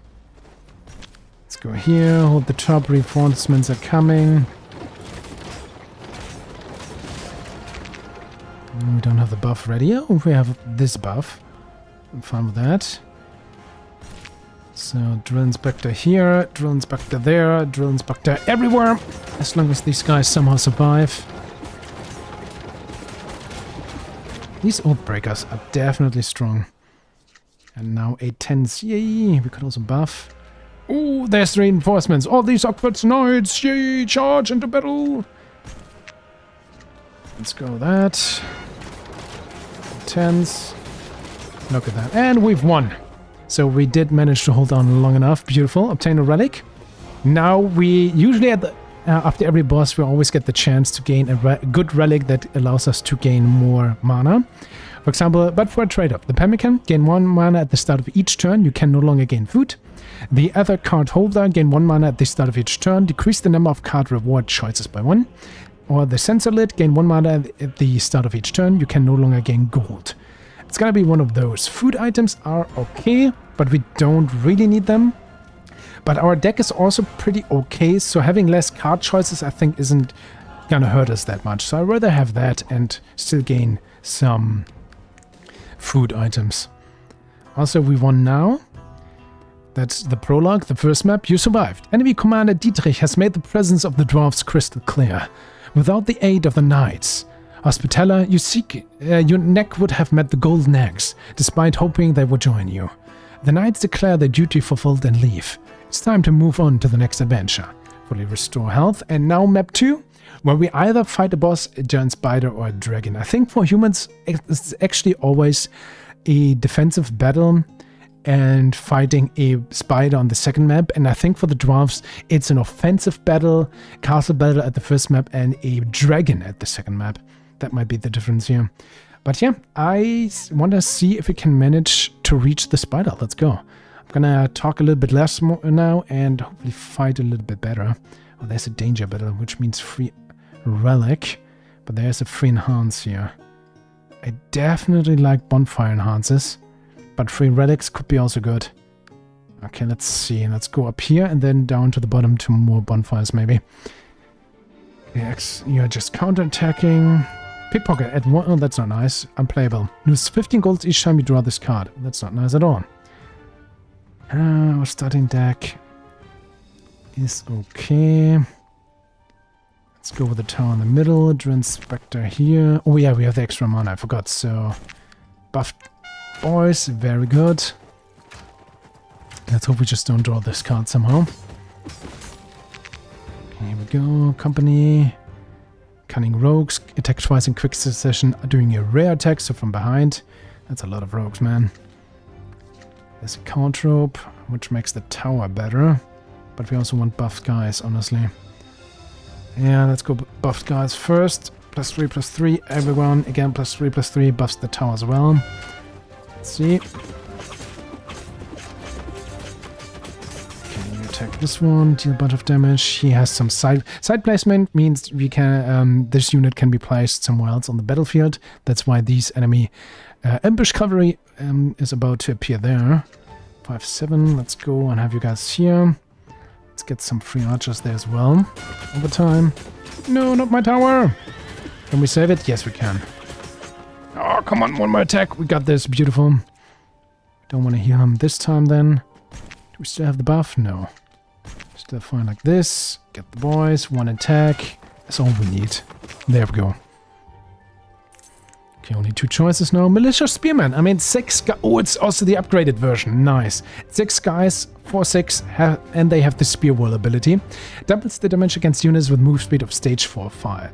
Let's go here. Hold the top. Reinforcements are coming. We don't have the buff ready. Oh, we have this buff. I'm fine with that. So, drill inspector here, drill inspector there, drill inspector everywhere. As long as these guys somehow survive. These oath breakers are definitely strong. And now 810s. Yay! We could also buff. Ooh, there's reinforcements. All these Oxford Knights. Yay! Charge into battle. Let's go with that. 10s. Look at that. And we've won. So we did manage to hold on long enough. Beautiful. Obtain a relic. Now we usually at the after every boss we always get the chance to gain a good relic that allows us to gain more mana. For example, but for a trade-off. The pemmican, gain 1 mana at the start of each turn. You can no longer gain food. The other card holder, gain 1 mana at the start of each turn. Decrease the number of card reward choices by 1. Or the sensor lid, gain 1 mana at the start of each turn. You can no longer gain gold. It's gonna be one of those. Food items are okay, but we don't really need them. But our deck is also pretty okay, so having less card choices I think isn't gonna hurt us that much. So I'd rather have that and still gain some food items. Also, we won now. That's the prologue, the first map. You survived. Enemy commander Dietrich has made the presence of the dwarves crystal clear. Without the aid of the knights, Hospitaller, your neck would have met the golden eggs, despite hoping they would join you. The knights declare their duty fulfilled and leave. It's time to move on to the next adventure. Fully restore health. And now map 2, where we either fight a boss, a giant spider, or a dragon. I think for humans, it's actually always a defensive battle and fighting a spider on the second map. And I think for the dwarves, it's an offensive battle, castle battle at the first map, and a dragon at the second map. That might be the difference here. But yeah, I want to see if we can manage to reach the spider. Let's go. I'm gonna talk a little bit less now and hopefully fight a little bit better. Oh, there's a danger battle, which means free relic. But there's a free enhance here. I definitely like bonfire enhances. But free relics could be also good. Okay, let's see. Let's go up here and then down to the bottom to more bonfires, maybe. You're just counterattacking. Pickpocket at 1. Oh, that's not nice. Unplayable. Lose 15 golds each time you draw this card. That's not nice at all. Our starting deck is okay. Let's go with the tower in the middle. Dren Spectre here. Oh yeah, we have the extra mana. I forgot. So, buffed boys, very good. Let's hope we just don't draw this card somehow. Okay, here we go. Company. Cunning rogues. Attack twice in quick succession. Doing a rare attack, so from behind. That's a lot of rogues, man. There's a caltrope, which makes the tower better. But we also want buffed guys, honestly. Yeah, let's go buffed guys first. +3/+3. Everyone, again, +3/+3. Buffs the tower as well. Let's see. Can you attack this one? Deal a bunch of damage. He has some side placement, means we can this unit can be placed somewhere else on the battlefield. That's why these enemy ambush cavalry is about to appear there. 5/7. Let's go and have you guys here. Let's get some free archers there as well. Overtime. No, not my tower. Can we save it? Yes, we can. Oh, come on, one more attack. We got this. Beautiful. Don't want to heal him this time then. Do we still have the buff? No. Still fine like this. Get the boys. One attack. That's all we need. There we go. Okay, only 2 choices now. Militia Spearman. I mean, 6 guys. Oh, it's also the upgraded version. Nice. 6 guys, 4/6, and they have the Spear Wall ability. Doubles the damage against units with move speed of stage 4 5,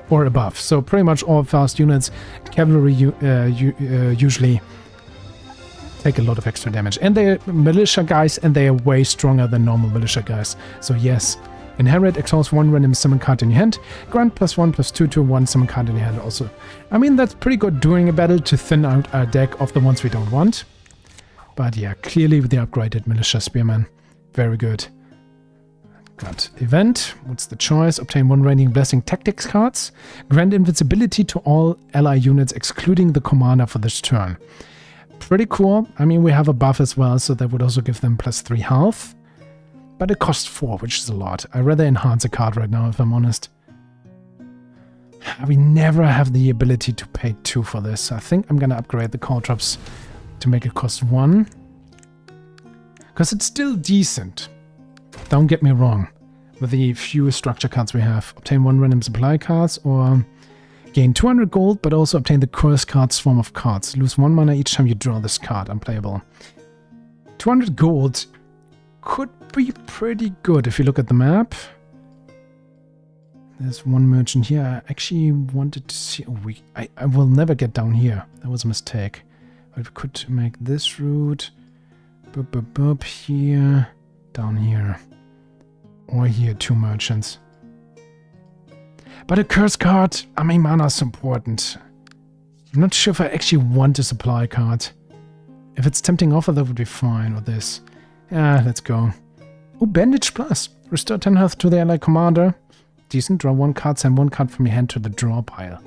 or above. So pretty much all fast units, cavalry usually take a lot of extra damage. And they're militia guys, and they are way stronger than normal militia guys. So yes. Inherit, exhaust 1 random summon card in your hand. Grant +1/+2 to 1 summon card in your hand also. I mean, that's pretty good during a battle to thin out our deck of the ones we don't want. But yeah, clearly with the upgraded Militia Spearman. Very good. Got event. What's the choice? Obtain 1 Radiant Blessing Tactics cards. Grant invincibility to all ally units excluding the commander for this turn. Pretty cool. I mean, we have a buff as well, so that would also give them +3 health. But it costs 4, which is a lot. I'd rather enhance a card right now, if I'm honest. We never have the ability to pay 2 for this. I think I'm going to upgrade the caltrops to make it cost 1. Because it's still decent. Don't get me wrong. With the few structure cards we have. Obtain 1 random supply cards or gain 200 gold, but also obtain the curse card swarm of cards. Lose 1 mana each time you draw this card. Unplayable. 200 gold could be pretty good if you look at the map. There's one merchant here. I actually wanted to see... Oh, I will never get down here. That was a mistake. But we could make this route. Here. Down here. Or here, 2 merchants. But a curse card... I mean, mana is important. I'm not sure if I actually want a supply card. If it's tempting offer, that would be fine with this. Yeah, let's go. Oh, Bandage Plus. Restore 10 health to the ally commander. Decent. Draw 1 card, send 1 card from your hand to the draw pile.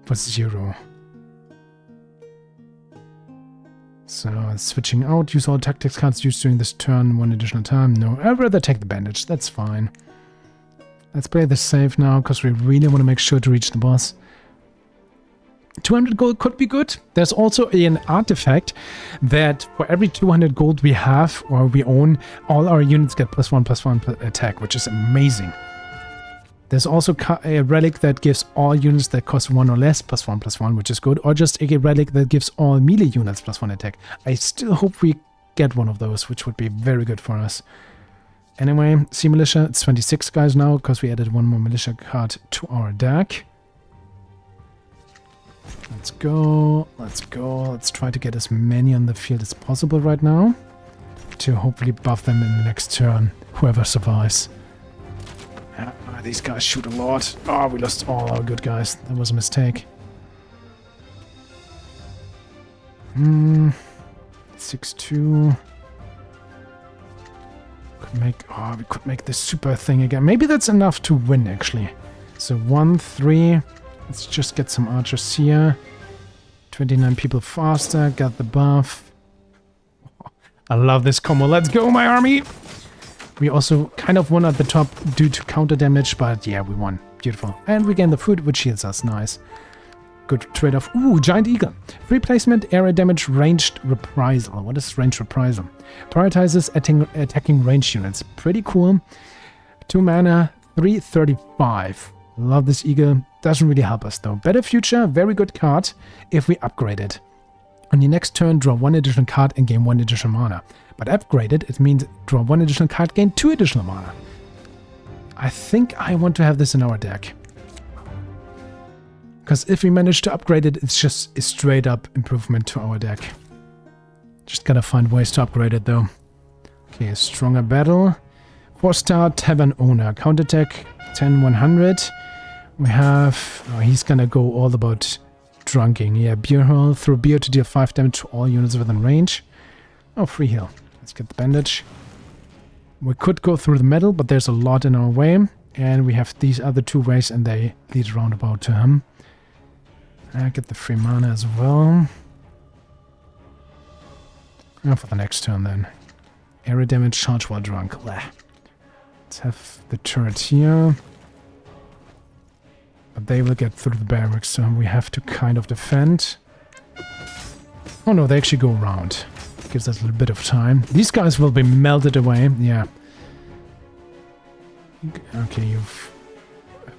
For 0. So, switching out. Use all tactics cards used during this turn 1 additional time. No, I'd rather take the bandage. That's fine. Let's play this safe now, because we really want to make sure to reach the boss. 200 gold could be good. There's also an artifact that for every 200 gold we have or we own, all our units get +1/+1 attack, which is amazing. There's also a relic that gives all units that cost 1 or less +1/+1, which is good, or just a relic that gives all melee units +1 attack. I still hope we get one of those, which would be very good for us. Anyway, Sea Militia, it's 26 guys now, because we added one more militia card to our deck. Let's go, let's go. Let's try to get as many on the field as possible right now, to hopefully buff them in the next turn, whoever survives. These guys shoot a lot. Oh, we lost all our good guys. That was a mistake. 6-2. We could make this super thing again. Maybe that's enough to win, actually. So 1-3. Let's just get some archers here. 29 people faster. Got the buff. I love this combo. Let's go, my army! We also kind of won at the top due to counter damage, but yeah, we won. Beautiful. And we gain the food, which heals us. Nice. Good trade-off. Ooh, Giant Eagle. Free placement, area damage, ranged reprisal. What is ranged reprisal? Prioritizes attacking ranged units. Pretty cool. 2 mana, 335. Love this Eagle. Doesn't really help us though. Better Future, very good card if we upgrade it. On your next turn, draw 1 additional card and gain 1 additional mana. But upgraded, it means draw 1 additional card, gain 2 additional mana. I think I want to have this in our deck. Because if we manage to upgrade it, it's just a straight up improvement to our deck. Just gotta find ways to upgrade it though. Okay, Stronger Battle. 4-star Tavern Owner. Counterattack 10-100. We have... Oh, he's gonna go all about drunking. Yeah, Beer Hurl. Throw beer to deal 5 damage to all units within range. Oh, free heal. Let's get the bandage. We could go through the metal, but there's a lot in our way. And we have these other 2 ways, and they lead roundabout to him. Get the free mana as well. And for the next turn then. Area damage, charge while drunk. Bleh. Let's have the turret here. But they will get through the barracks, so we have to kind of defend. Oh no, they actually go around. Gives us a little bit of time. These guys will be melted away. Yeah. Okay, you've...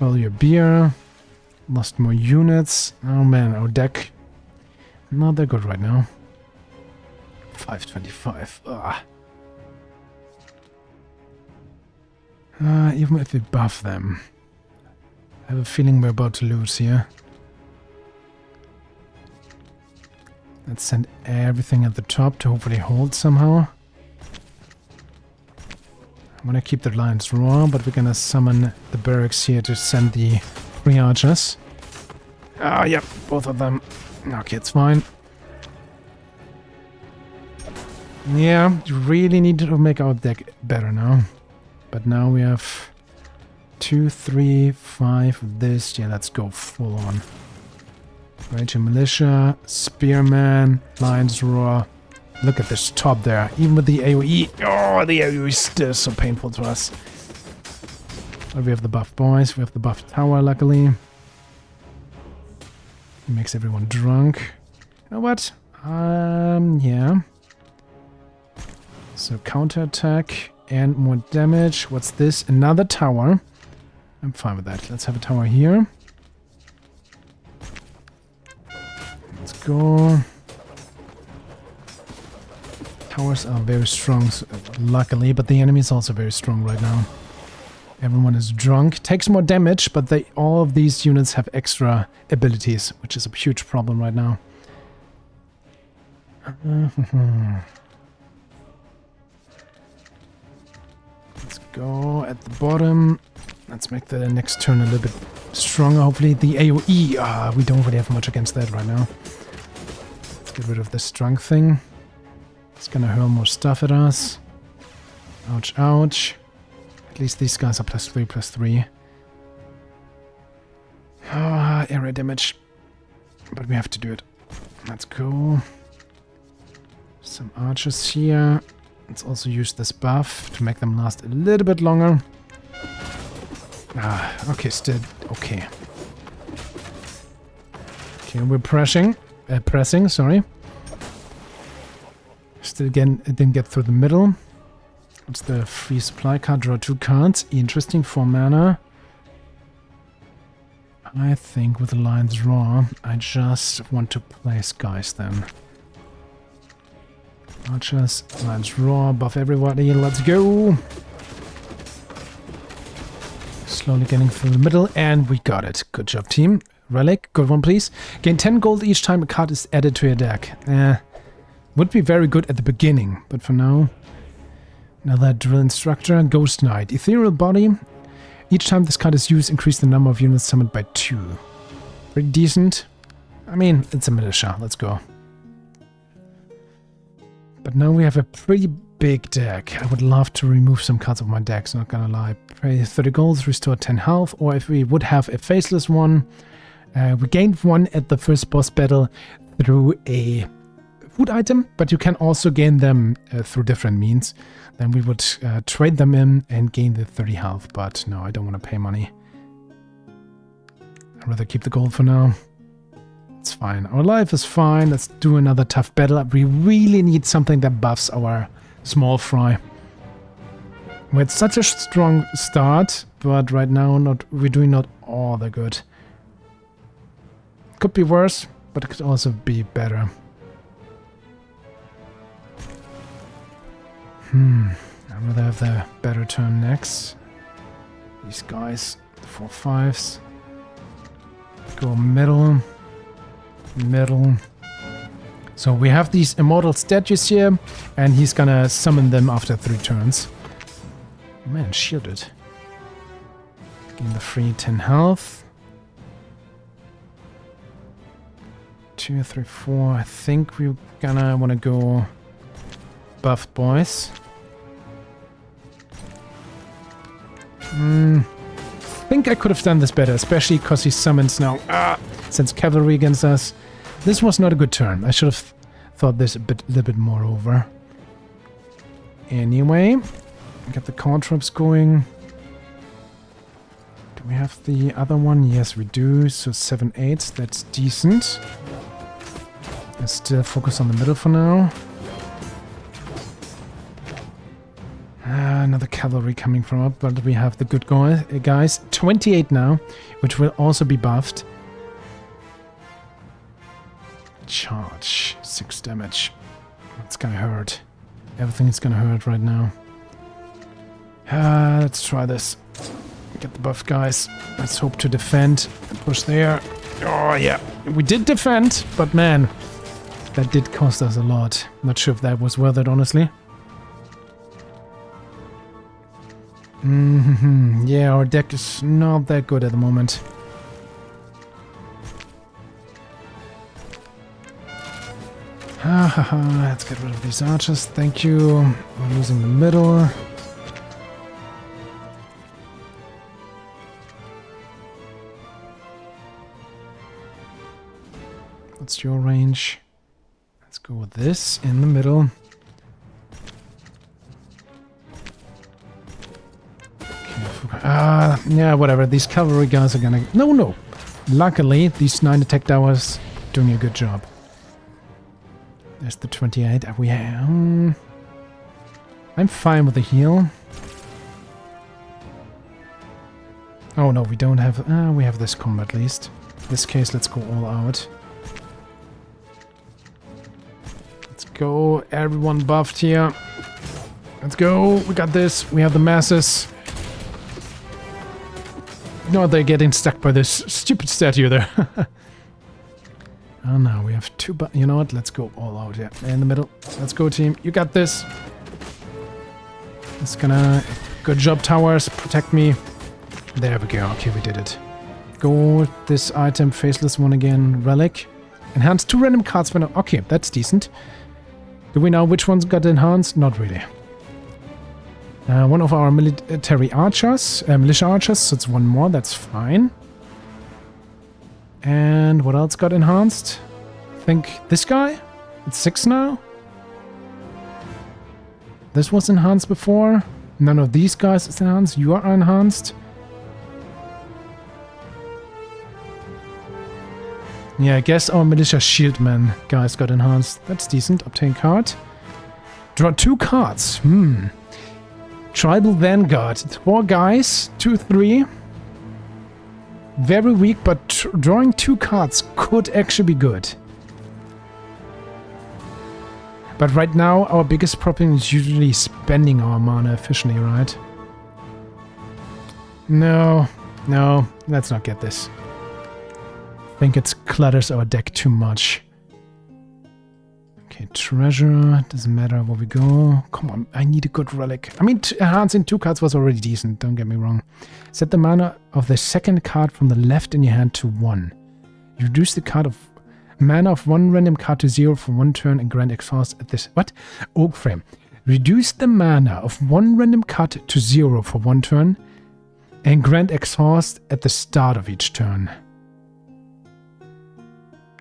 Well, your beer. Lost more units. Oh man, our deck... Not that good right now. 525. Ugh. Even if we buff them. I have a feeling we're about to lose here. Let's send everything at the top to hopefully hold somehow. I want to keep the lines raw, but we're gonna summon the barracks here to send the 3 archers. Ah, yep, both of them. Okay, it's fine. Yeah, you really need to make our deck better now. But now we have 2, 3, 5 of this. Yeah, let's go full on. Raging Militia, Spearman, Lion's Roar. Look at this top there. Even with the AoE. Oh, the AoE is still so painful to us. But we have the buff boys. We have the buff tower, luckily. It makes everyone drunk. You know what? Yeah. So counterattack and more damage. What's this? Another tower. I'm fine with that. Let's have a tower here. Let's go. Towers are very strong, luckily, but the enemy is also very strong right now. Everyone is drunk. Takes more damage, but all of these units have extra abilities, which is a huge problem right now. Let's go at the bottom. Let's make the next turn a little bit stronger, hopefully. The AoE, we don't really have much against that right now. Let's get rid of this drunk thing. It's gonna hurl more stuff at us. Ouch, ouch. At least these guys are +3/+3. Area damage. But we have to do it. Let's go. Some archers here. Let's also use this buff to make them last a little bit longer. Okay, still okay. Okay, we're pressing, sorry. Still again, it didn't get through the middle. What's the free supply card? Draw 2 cards. Interesting, 4 mana. I think with the lines raw, I just want to place guys then. Archers, let's roar, buff everybody, let's go! Slowly getting through the middle, and we got it. Good job, team. Relic, good one, please. Gain 10 gold each time a card is added to your deck. Would be very good at the beginning, but for now... Another drill instructor, Ghost Knight. Ethereal Body. Each time this card is used, increase the number of units summoned by 2. Pretty decent. I mean, it's a militia. Let's go. But now we have a pretty big deck. I would love to remove some cards of my decks, not gonna lie. Pay 30 golds, restore 10 health, or if we would have a faceless one, we gained 1 at the first boss battle through a food item, but you can also gain them through different means. Then we would trade them in and gain the 30 health, but no, I don't want to pay money. I'd rather keep the gold for now. It's fine. Our life is fine. Let's do another tough battle. We really need something that buffs our small fry. We had such a strong start, but right now we're doing not all that good. Could be worse, but it could also be better. I'd rather have the better turn next. These guys, 4 5s. Go middle. Middle. So we have these immortal statues here, and he's gonna summon them after 3 turns. Man, shielded. Gain the free 10 health. 2, 3, 4. I think we're gonna wanna go buffed boys. I think I could have done this better, especially because he summons now. Sends cavalry against us. This was not a good turn. I should have thought this a little bit more over. Anyway, get the card traps going. Do we have the other one? Yes, we do. So 7 8s. That's decent. Let's still focus on the middle for now. Another cavalry coming from up, but we have the good guys. 28 now, which will also be buffed. Charge. 6 damage. That's gonna hurt. Everything is gonna hurt right now. Let's try this. Get the buff guys. Let's hope to defend. Push there. Oh yeah. We did defend, but man, that did cost us a lot. Not sure if that was worth it, honestly. Yeah, our deck is not that good at the moment. Let's get rid of these archers, thank you. We're losing the middle. What's your range? Let's go with this in the middle. Yeah, whatever. These cavalry guys are gonna... No. Luckily, these 9 attack towers doing a good job. There's the 28. I'm fine with the heal. Oh no, we don't have... we have this combat at least. In this case, let's go all out. Let's go. Everyone buffed here. Let's go. We got this. We have the masses. No, they're getting stuck by this stupid statue there. Oh no, we have 2 you know what? Let's go all out here. In the middle. Let's go, team. You got this. It's gonna... Good job, towers. Protect me. There we go. Okay, we did it. Go this item. Faceless one again. Relic. Enhance 2 random cards when... Okay, that's decent. Do we know which ones got enhanced? Not really. One of our military archers, militia archers, so it's 1 more, that's fine. And what else got enhanced? I think this guy? It's 6 now? This was enhanced before. None of these guys is enhanced. You are enhanced. Yeah, I guess our militia shieldman guys got enhanced. That's decent. Obtain card. Draw 2 cards. Tribal Vanguard. It's 4 guys. 2, 3. Very weak, but drawing 2 cards could actually be good. But right now, our biggest problem is usually spending our mana efficiently, right? No, no, let's not get this. I think it clutters our deck too much. Okay, treasure, doesn't matter where we go. Come on, I need a good relic. I mean, enhancing 2 cards was already decent, don't get me wrong. Set the mana of the second card from the left in your hand to 1. You reduce the card of mana of 1 random card to 0 for 1 turn and grant exhaust at this... What? Oak frame. Reduce the mana of 1 random card to 0 for 1 turn and grant exhaust at the start of each turn.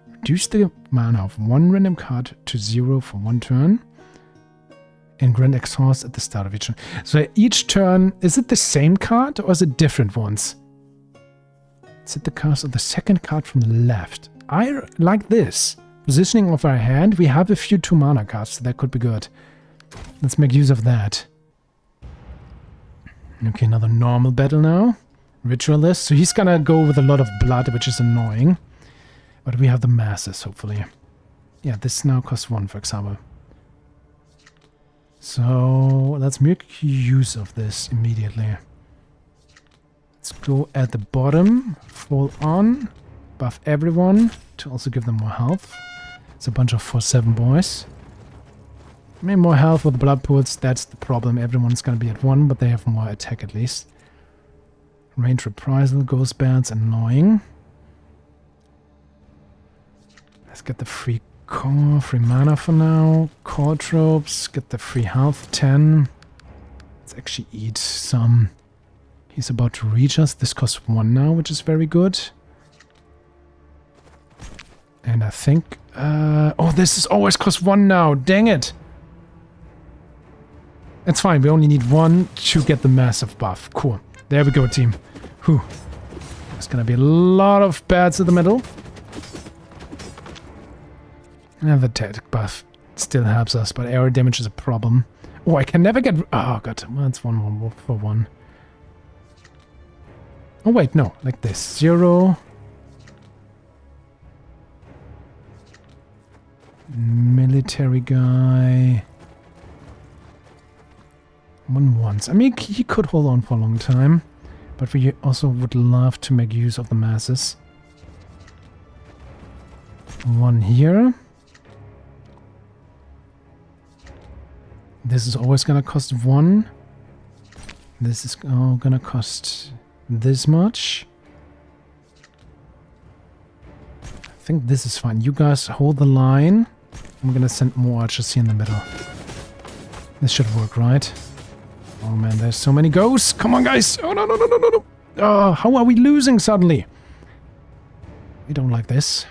Reduce the mana of 1 random card to 0 for 1 turn and grant exhaust at the start of each turn. So each turn, is it the same card or is it different ones? Set the cast of the second card from the left. I like this. Positioning of our hand, we have a few 2 mana cards, so that could be good. Let's make use of that. Okay, another normal battle now. Ritualist. So he's gonna go with a lot of blood, which is annoying. But we have the masses, hopefully. Yeah, this now costs 1, for example. So let's make use of this immediately. Let's go at the bottom, fall on, buff everyone to also give them more health. It's a bunch of 4/7 boys. I mean, more health with blood pools, that's the problem. Everyone's gonna be at 1, but they have more attack at least. Range reprisal, ghost bands, annoying. Let's get the free core, free mana for now. Core tropes, get the free health, 10. Let's actually eat some. He's about to reach us. This costs 1 now, which is very good. And I think... oh, this is always cost 1 now. Dang it. It's fine. We only need 1 to get the massive buff. Cool. There we go, team. Whew. There's gonna be a lot of bats in the middle. And the tech buff still helps us, but arrow damage is a problem. Oh, I can never get... Oh, God. Well, that's 1 more for 1. Oh, wait. No. Like this. 0. Military guy. 1 once. I mean, he could hold on for a long time. But we also would love to make use of the masses. 1 here. This is always gonna cost 1. This is gonna cost this much. I think this is fine. You guys hold the line. I'm gonna send more archers here in the middle. This should work, right? Oh man, there's so many ghosts. Come on, guys. Oh, no, no, no, no, no, no. Oh, how are we losing suddenly? We don't like this.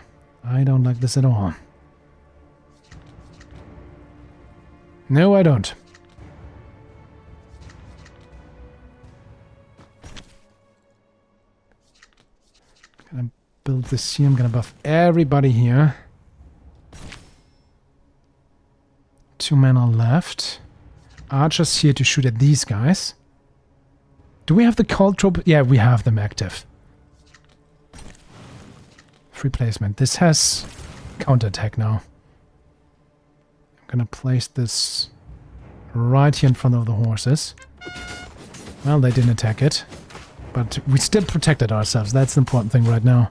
I don't like this at all. No, I don't. I'm gonna build this here. I'm gonna buff everybody here. 2 mana left. Archers here to shoot at these guys. Do we have the cult trope? Yeah, we have them active. Free placement. This has counterattack now. I'm gonna place this right here in front of the horses. Well, they didn't attack it. But we still protected ourselves. That's the important thing right now.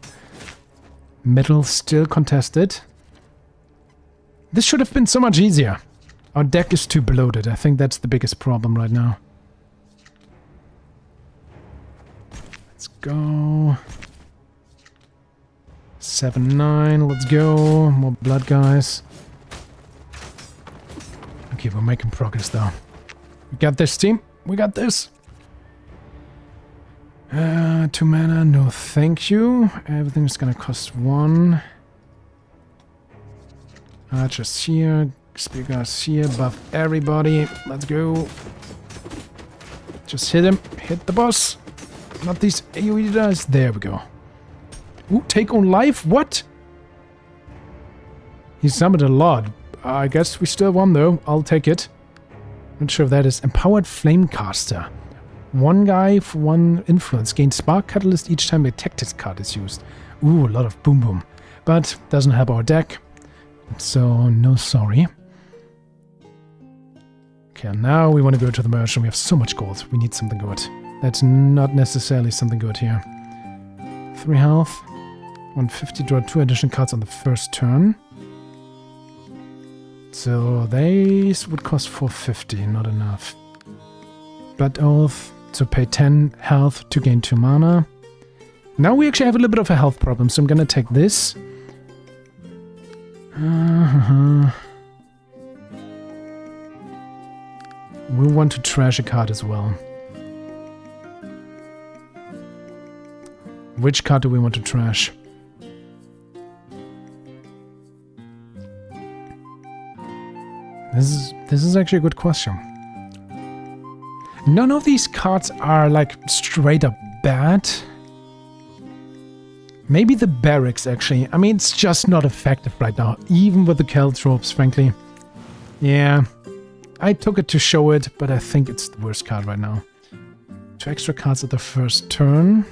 Middle still contested. This should have been so much easier. Our deck is too bloated. I think that's the biggest problem right now. Let's go. 7-9. Let's go. More blood, guys. Okay, we're making progress, though. We got this, team. We got this. 2 mana. No, thank you. Everything's gonna cost 1. Archers here. Speakers here, buff everybody. Let's go. Just hit him. Hit the boss. Not these AoE guys. There we go. Ooh, take on life? What? He summoned a lot. I guess we still won though. I'll take it. Not sure if that is. Empowered Flamecaster. 1 guy for 1 influence. Gain Spark Catalyst each time a tactics card is used. Ooh, a lot of boom boom. But doesn't help our deck. So, no sorry. Okay, now we want to go to the merchant. We have so much gold. We need something good. That's not necessarily something good here. 3 health. 150, draw 2 additional cards on the first turn. So these would cost 450, not enough. Blood Oath, to pay 10 health to gain 2 mana. Now we actually have a little bit of a health problem, so I'm gonna take this. We want to trash a card as well. Which card do we want to trash? This is actually a good question. None of these cards are like straight up bad. Maybe the barracks actually. I mean, it's just not effective right now, even with the caltrops, frankly. Yeah, I took it to show it, but I think it's the worst card right now. 2 extra cards at the first turn.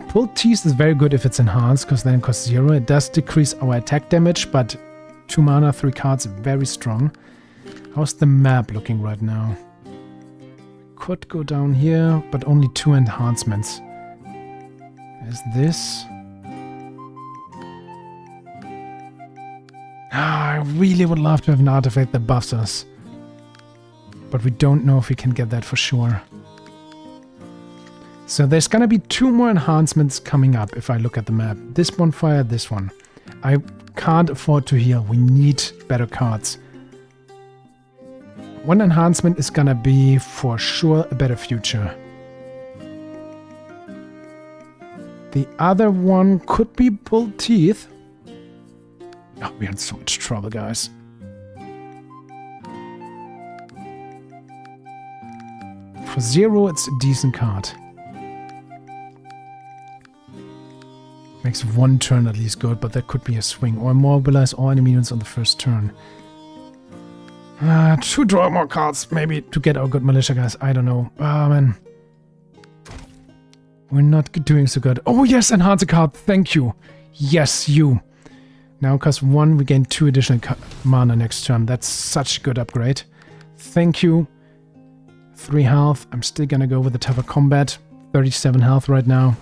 Pulled Teeth is very good if it's enhanced, because then it costs 0. It does decrease our attack damage, but 2 mana, 3 cards, very strong. How's the map looking right now? Could go down here, but only 2 enhancements. There's this. I really would love to have an artifact that buffs us. But we don't know if we can get that for sure. So there's gonna be 2 more enhancements coming up if I look at the map. This bonfire, this one. I can't afford to heal. We need better cards. One enhancement is gonna be for sure a better future. The other one could be Pulled Teeth. Oh, we're in so much trouble, guys. For 0, it's a decent card. Makes 1 turn at least good, but that could be a swing. Or immobilize all enemy units on the first turn. To draw more cards, maybe, to get our good militia guys. I don't know. Oh, man. We're not doing so good. Oh, yes, enhance a card. Thank you. Yes, you. Now, cost 1, we gain 2 additional mana next turn. That's such a good upgrade. Thank you. 3 health. I'm still gonna go with the tougher combat. 37 health right now.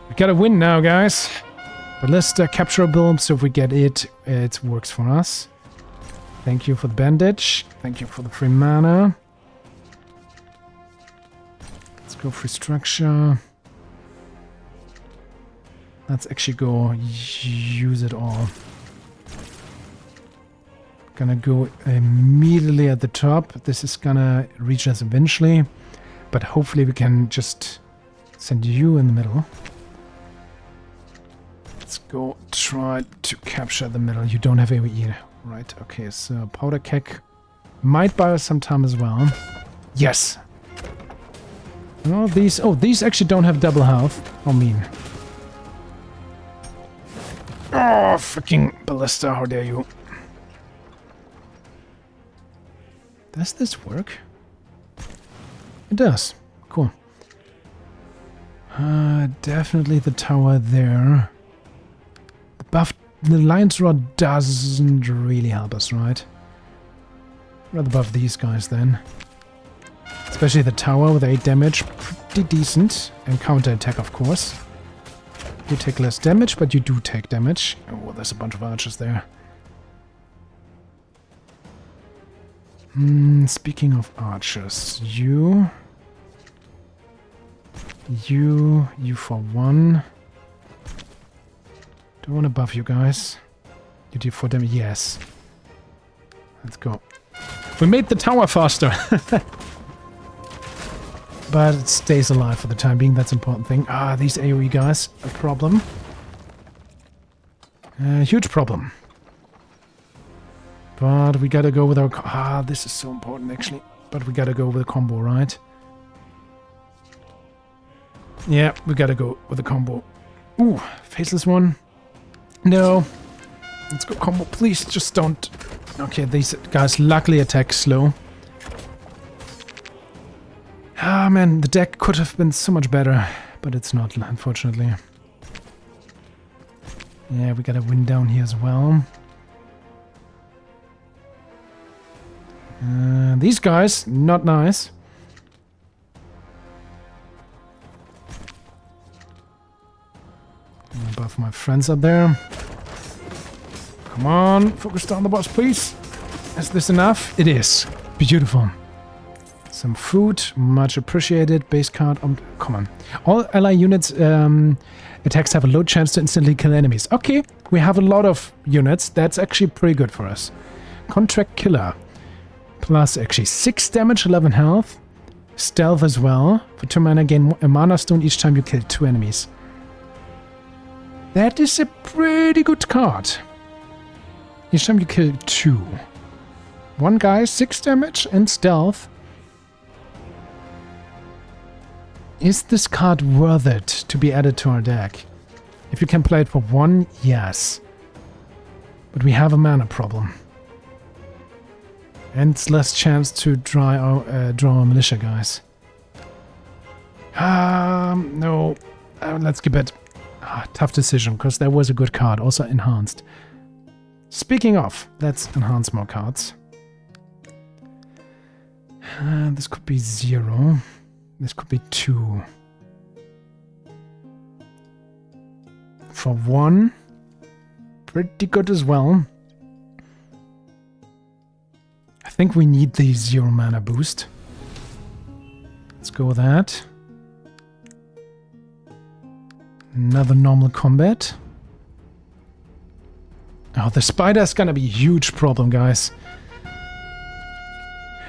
We gotta win now, guys. But let's capture a build, so if we get it, it works for us. Thank you for the bandage. Thank you for the free mana. Let's go free structure. Let's actually go use it all. Gonna go immediately at the top. This is gonna reach us eventually. But hopefully we can just send you in the middle. Let's go try to capture the middle. You don't have AoE. Right, okay, so Powder Keg might buy us some time as well. Yes! Oh, these actually don't have double health. How mean. Oh, freaking ballista, how dare you. Does this work? It does. Cool. Definitely the tower there. The buff, the Lion's Rod doesn't really help us, right? Rather buff these guys then. Especially the tower with 8 damage. Pretty decent. And counter-attack, of course. You take less damage, but you do take damage. Oh, there's a bunch of archers there. Speaking of archers, you for 1. Do I want to buff you guys? You do 4 damage? Yes. Let's go. We made the tower faster! But it stays alive for the time being, that's the important thing. Ah, these AoE guys, a problem. Huge problem. But we gotta go with our... this is so important actually. But we gotta go with a combo, right? Yeah, we gotta go with a combo. Ooh, faceless one. No. Let's go combo, please, just don't... Okay, these guys luckily attack slow. Ah, man, the deck could have been so much better, but it's not, unfortunately. Yeah, we gotta win down here as well. These guys, not nice. Both my friends up there. Come on, focus down the boss, please. Is this enough? It is. Beautiful. Some food, much appreciated. Base card, come on. All ally units attacks have a low chance to instantly kill enemies. Okay, we have a lot of units. That's actually pretty good for us. Contract killer. Plus actually 6 damage, 11 health. Stealth as well. For 2 mana, gain a mana stone each time you kill 2 enemies. That is a pretty good card. Each time you kill 2. One guy, 6 damage and stealth. Is this card worth it to be added to our deck? If you can play it for 1, yes. But we have a mana problem. And it's less chance to draw our militia guys. No. Let's keep it. Tough decision, because there was a good card. Also enhanced. Speaking of, let's enhance more cards. This could be 0. This could be 2. For 1. Pretty good as well. I think we need the 0 mana boost. Let's go with that. Another normal combat. Oh, the spider's gonna be a huge problem, guys.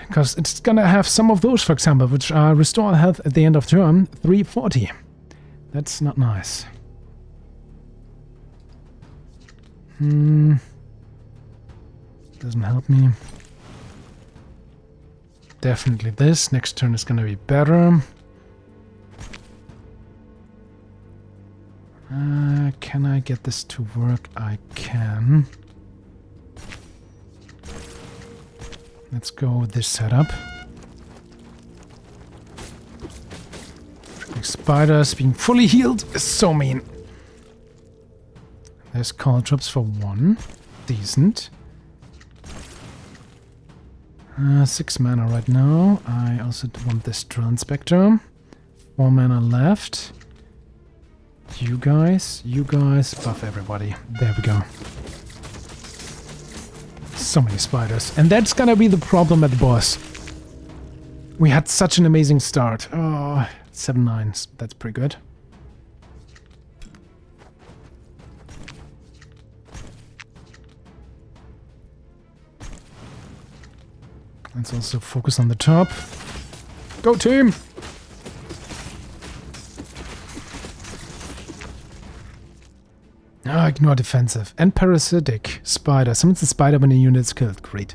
Because it's gonna have some of those, for example, which are restore health at the end of turn, 340. That's not nice. Doesn't help me. Definitely this. Next turn is gonna be better. Can I get this to work? I can. Let's go with this setup. Spiders being fully healed is so mean. There's call drops for 1. Decent. 6 mana right now. I also want this Drill Inspector. 4 mana left. You guys, buff everybody. There we go. So many spiders. And that's gonna be the problem at the boss. We had such an amazing start. Oh, 7 9s. That's pretty good. Let's also focus on the top. Go team! Ah, ignore defensive. And parasitic. Spider. Summons the spider when a unit is killed. Great.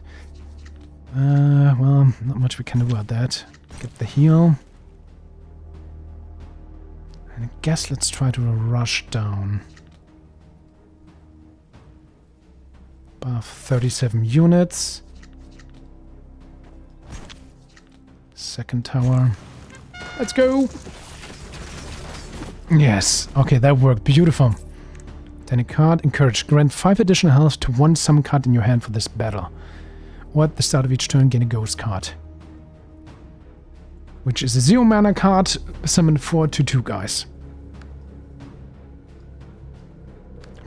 Well, not much we can do about that. Get the heal. And I guess let's try to rush down. Buff 37 units. Second tower. Let's go! Yes. Okay, that worked. Beautiful. Then a card. Encourage. Grant 5 additional health to 1 summon card in your hand for this battle. Or at the start of each turn, gain a ghost card. Which is a 0 mana card. Summon 4 2/2 guys.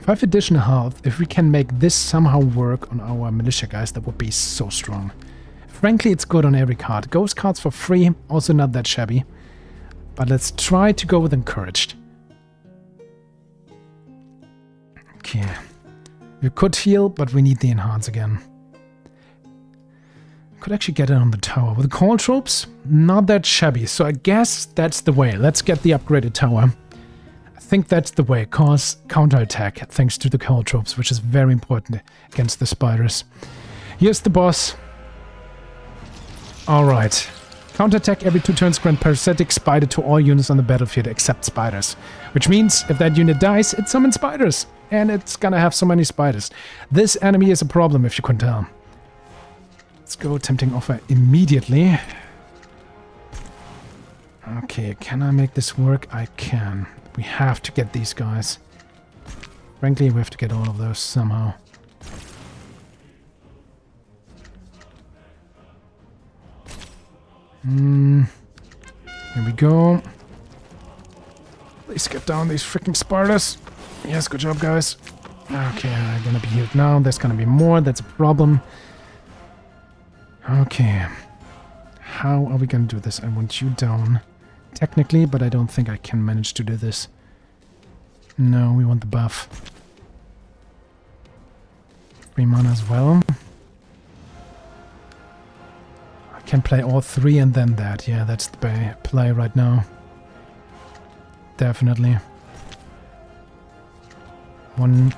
5 additional health. If we can make this somehow work on our militia guys, that would be so strong. Frankly, it's good on every card. Ghost cards for free. Also not that shabby. But let's try to go with encouraged. Okay. We could heal, but we need the enhance again. Could actually get it on the tower. With the call tropes, not that shabby. So I guess that's the way. Let's get the upgraded tower. I think that's the way. Cause counterattack thanks to the call tropes, which is very important against the spiders. Here's the boss. Alright. Counterattack every 2 turns, grant parasitic spider to all units on the battlefield except spiders. Which means if that unit dies, it summons spiders. And it's gonna have so many spiders. This enemy is a problem, if you can tell. Let's go tempting offer immediately. Okay, can I make this work? I can. We have to get these guys. Frankly, we have to get all of those somehow. Here we go. Please get down these freaking spiders. Yes, good job, guys. Okay, I'm gonna be healed now. There's gonna be more. That's a problem. Okay. How are we gonna do this? I want you down. Technically, but I don't think I can manage to do this. No, we want the buff. 3 mana as well. I can play all 3 and then that. Yeah, that's the play right now. Definitely. 1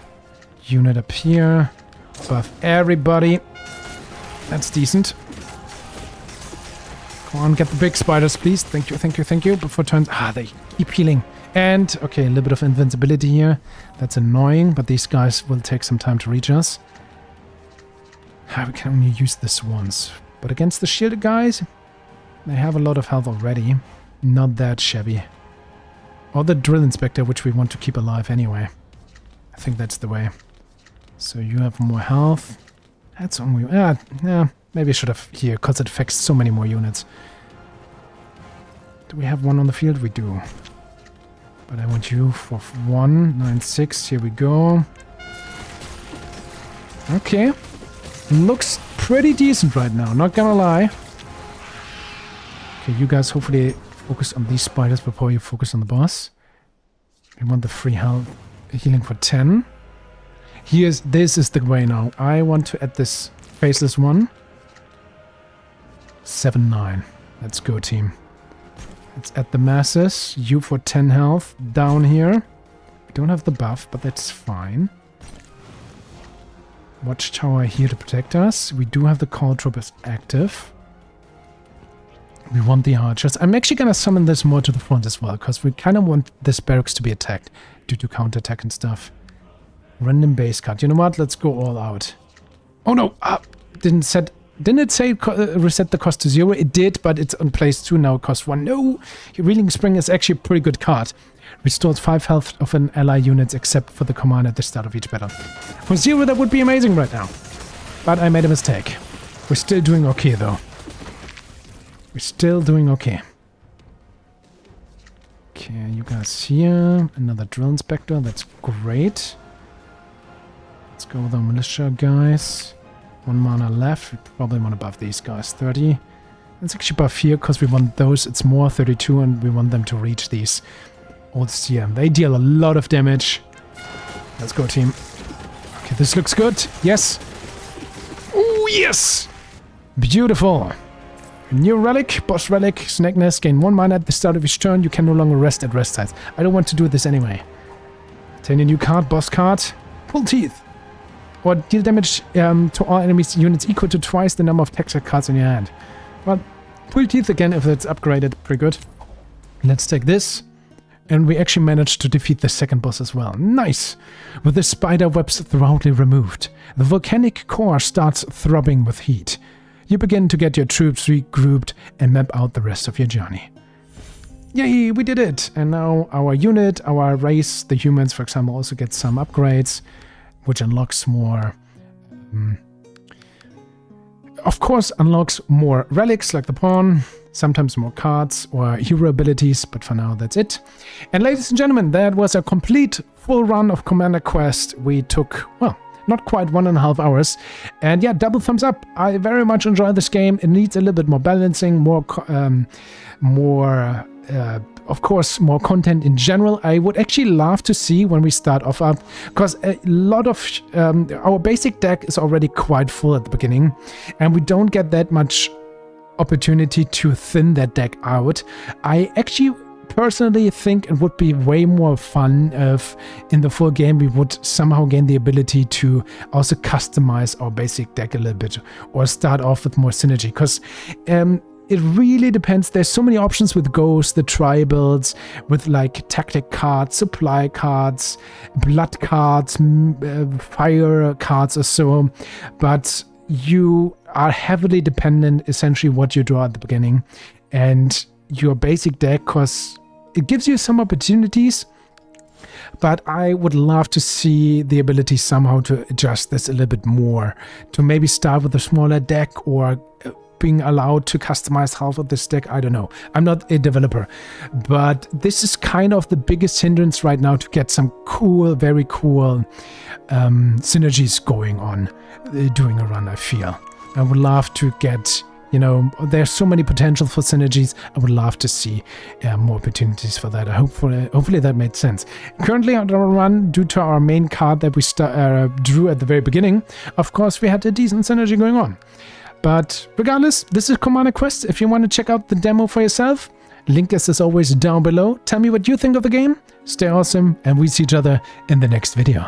unit up here. Buff everybody. That's decent. Come on, get the big spiders, please. Thank you, thank you, thank you. Before turns... Ah, they keep healing. And, okay, a little bit of invincibility here. That's annoying, but these guys will take some time to reach us. We can only use this once. But against the shielded guys, they have a lot of health already. Not that shabby. Or the drill inspector, which we want to keep alive anyway. I think that's the way. So you have more health. That's only... yeah, maybe I should have here, because it affects so many more units. Do we have one on the field? We do. But I want you for 196. Here we go. Okay. Looks pretty decent right now, not gonna lie. Okay, you guys hopefully focus on these spiders before you focus on the boss. We want the free health healing for 10. This is the way now. I want to add this faceless one. 7-9. Let's go, team. Let's add the masses. You for 10 health down here. We don't have the buff, but that's fine. Watchtower here to protect us. We do have the call troopers active. We want the archers. I'm actually going to summon this more to the front as well, because we kind of want this barracks to be attacked due to counterattack and stuff. Random base card. You know what? Let's go all out. Oh no! Didn't it say reset the cost to 0? It did, but it's on place 2 now. It costs 1. No! Reeling Spring is actually a pretty good card. Restores 5 health of an ally units except for the command at the start of each battle. For 0, that would be amazing right now. But I made a mistake. We're still doing okay, though. We're still doing okay. Okay, you guys here. Another drill inspector. That's great. Let's go with our militia guys. 1 mana left. We probably want to buff these guys. 30. Let's actually buff here because we want those. It's more 32 and we want them to reach these old steer. They deal a lot of damage. Let's go, team. Okay, this looks good. Yes. Oh, yes. Beautiful. New relic, boss relic, snake nest, gain 1 mana at the start of each turn. You can no longer rest at rest sites. I don't want to do this anyway. Obtain a new card, boss card. Pull teeth. Or deal damage to all enemies units equal to twice the number of texture cards in your hand. Well, pull teeth again if it's upgraded. Pretty good. Let's take this. And we actually managed to defeat the second boss as well. Nice! With the spider webs thoroughly removed, the volcanic core starts throbbing with heat. You begin to get your troops regrouped and map out the rest of your journey. Yay, we did it! And now our unit, our race, the humans, for example, also get some upgrades, which unlocks more... of course, unlocks more relics like the pawn, sometimes more cards or hero abilities, but for now that's it. And ladies and gentlemen, that was a complete full run of Commander Quest. We took, well, not quite 1.5 hours. And yeah, double thumbs up. I very much enjoy this game. It needs a little bit more balancing, of course, more content in general. I would actually love to see when we start off up, because a lot of our basic deck is already quite full at the beginning, and we don't get that much opportunity to thin that deck out. I actually personally think it would be way more fun if in the full game we would somehow gain the ability to also customize our basic deck a little bit, or start off with more synergy, because it really depends. There's so many options with Ghost, the tribals, with like tactic cards, supply cards, blood cards, fire cards or so, but you are heavily dependent essentially what you draw at the beginning and your basic deck, because it gives you some opportunities, but I would love to see the ability somehow to adjust this a little bit more, to maybe start with a smaller deck or being allowed to customize half of this deck. I don't know. I'm not a developer, but this is kind of the biggest hindrance right now to get some cool, very cool synergies going on doing a run, I feel. I would love to get, you know, there's so many potential for synergies. I would love to see more opportunities for that. Hopefully that made sense. Currently on our run, due to our main card that we drew at the very beginning, of course we had a decent synergy going on. But regardless, this is Commander Quest. If you want to check out the demo for yourself, link is as always down below. Tell me what you think of the game. Stay awesome, and we see each other in the next video.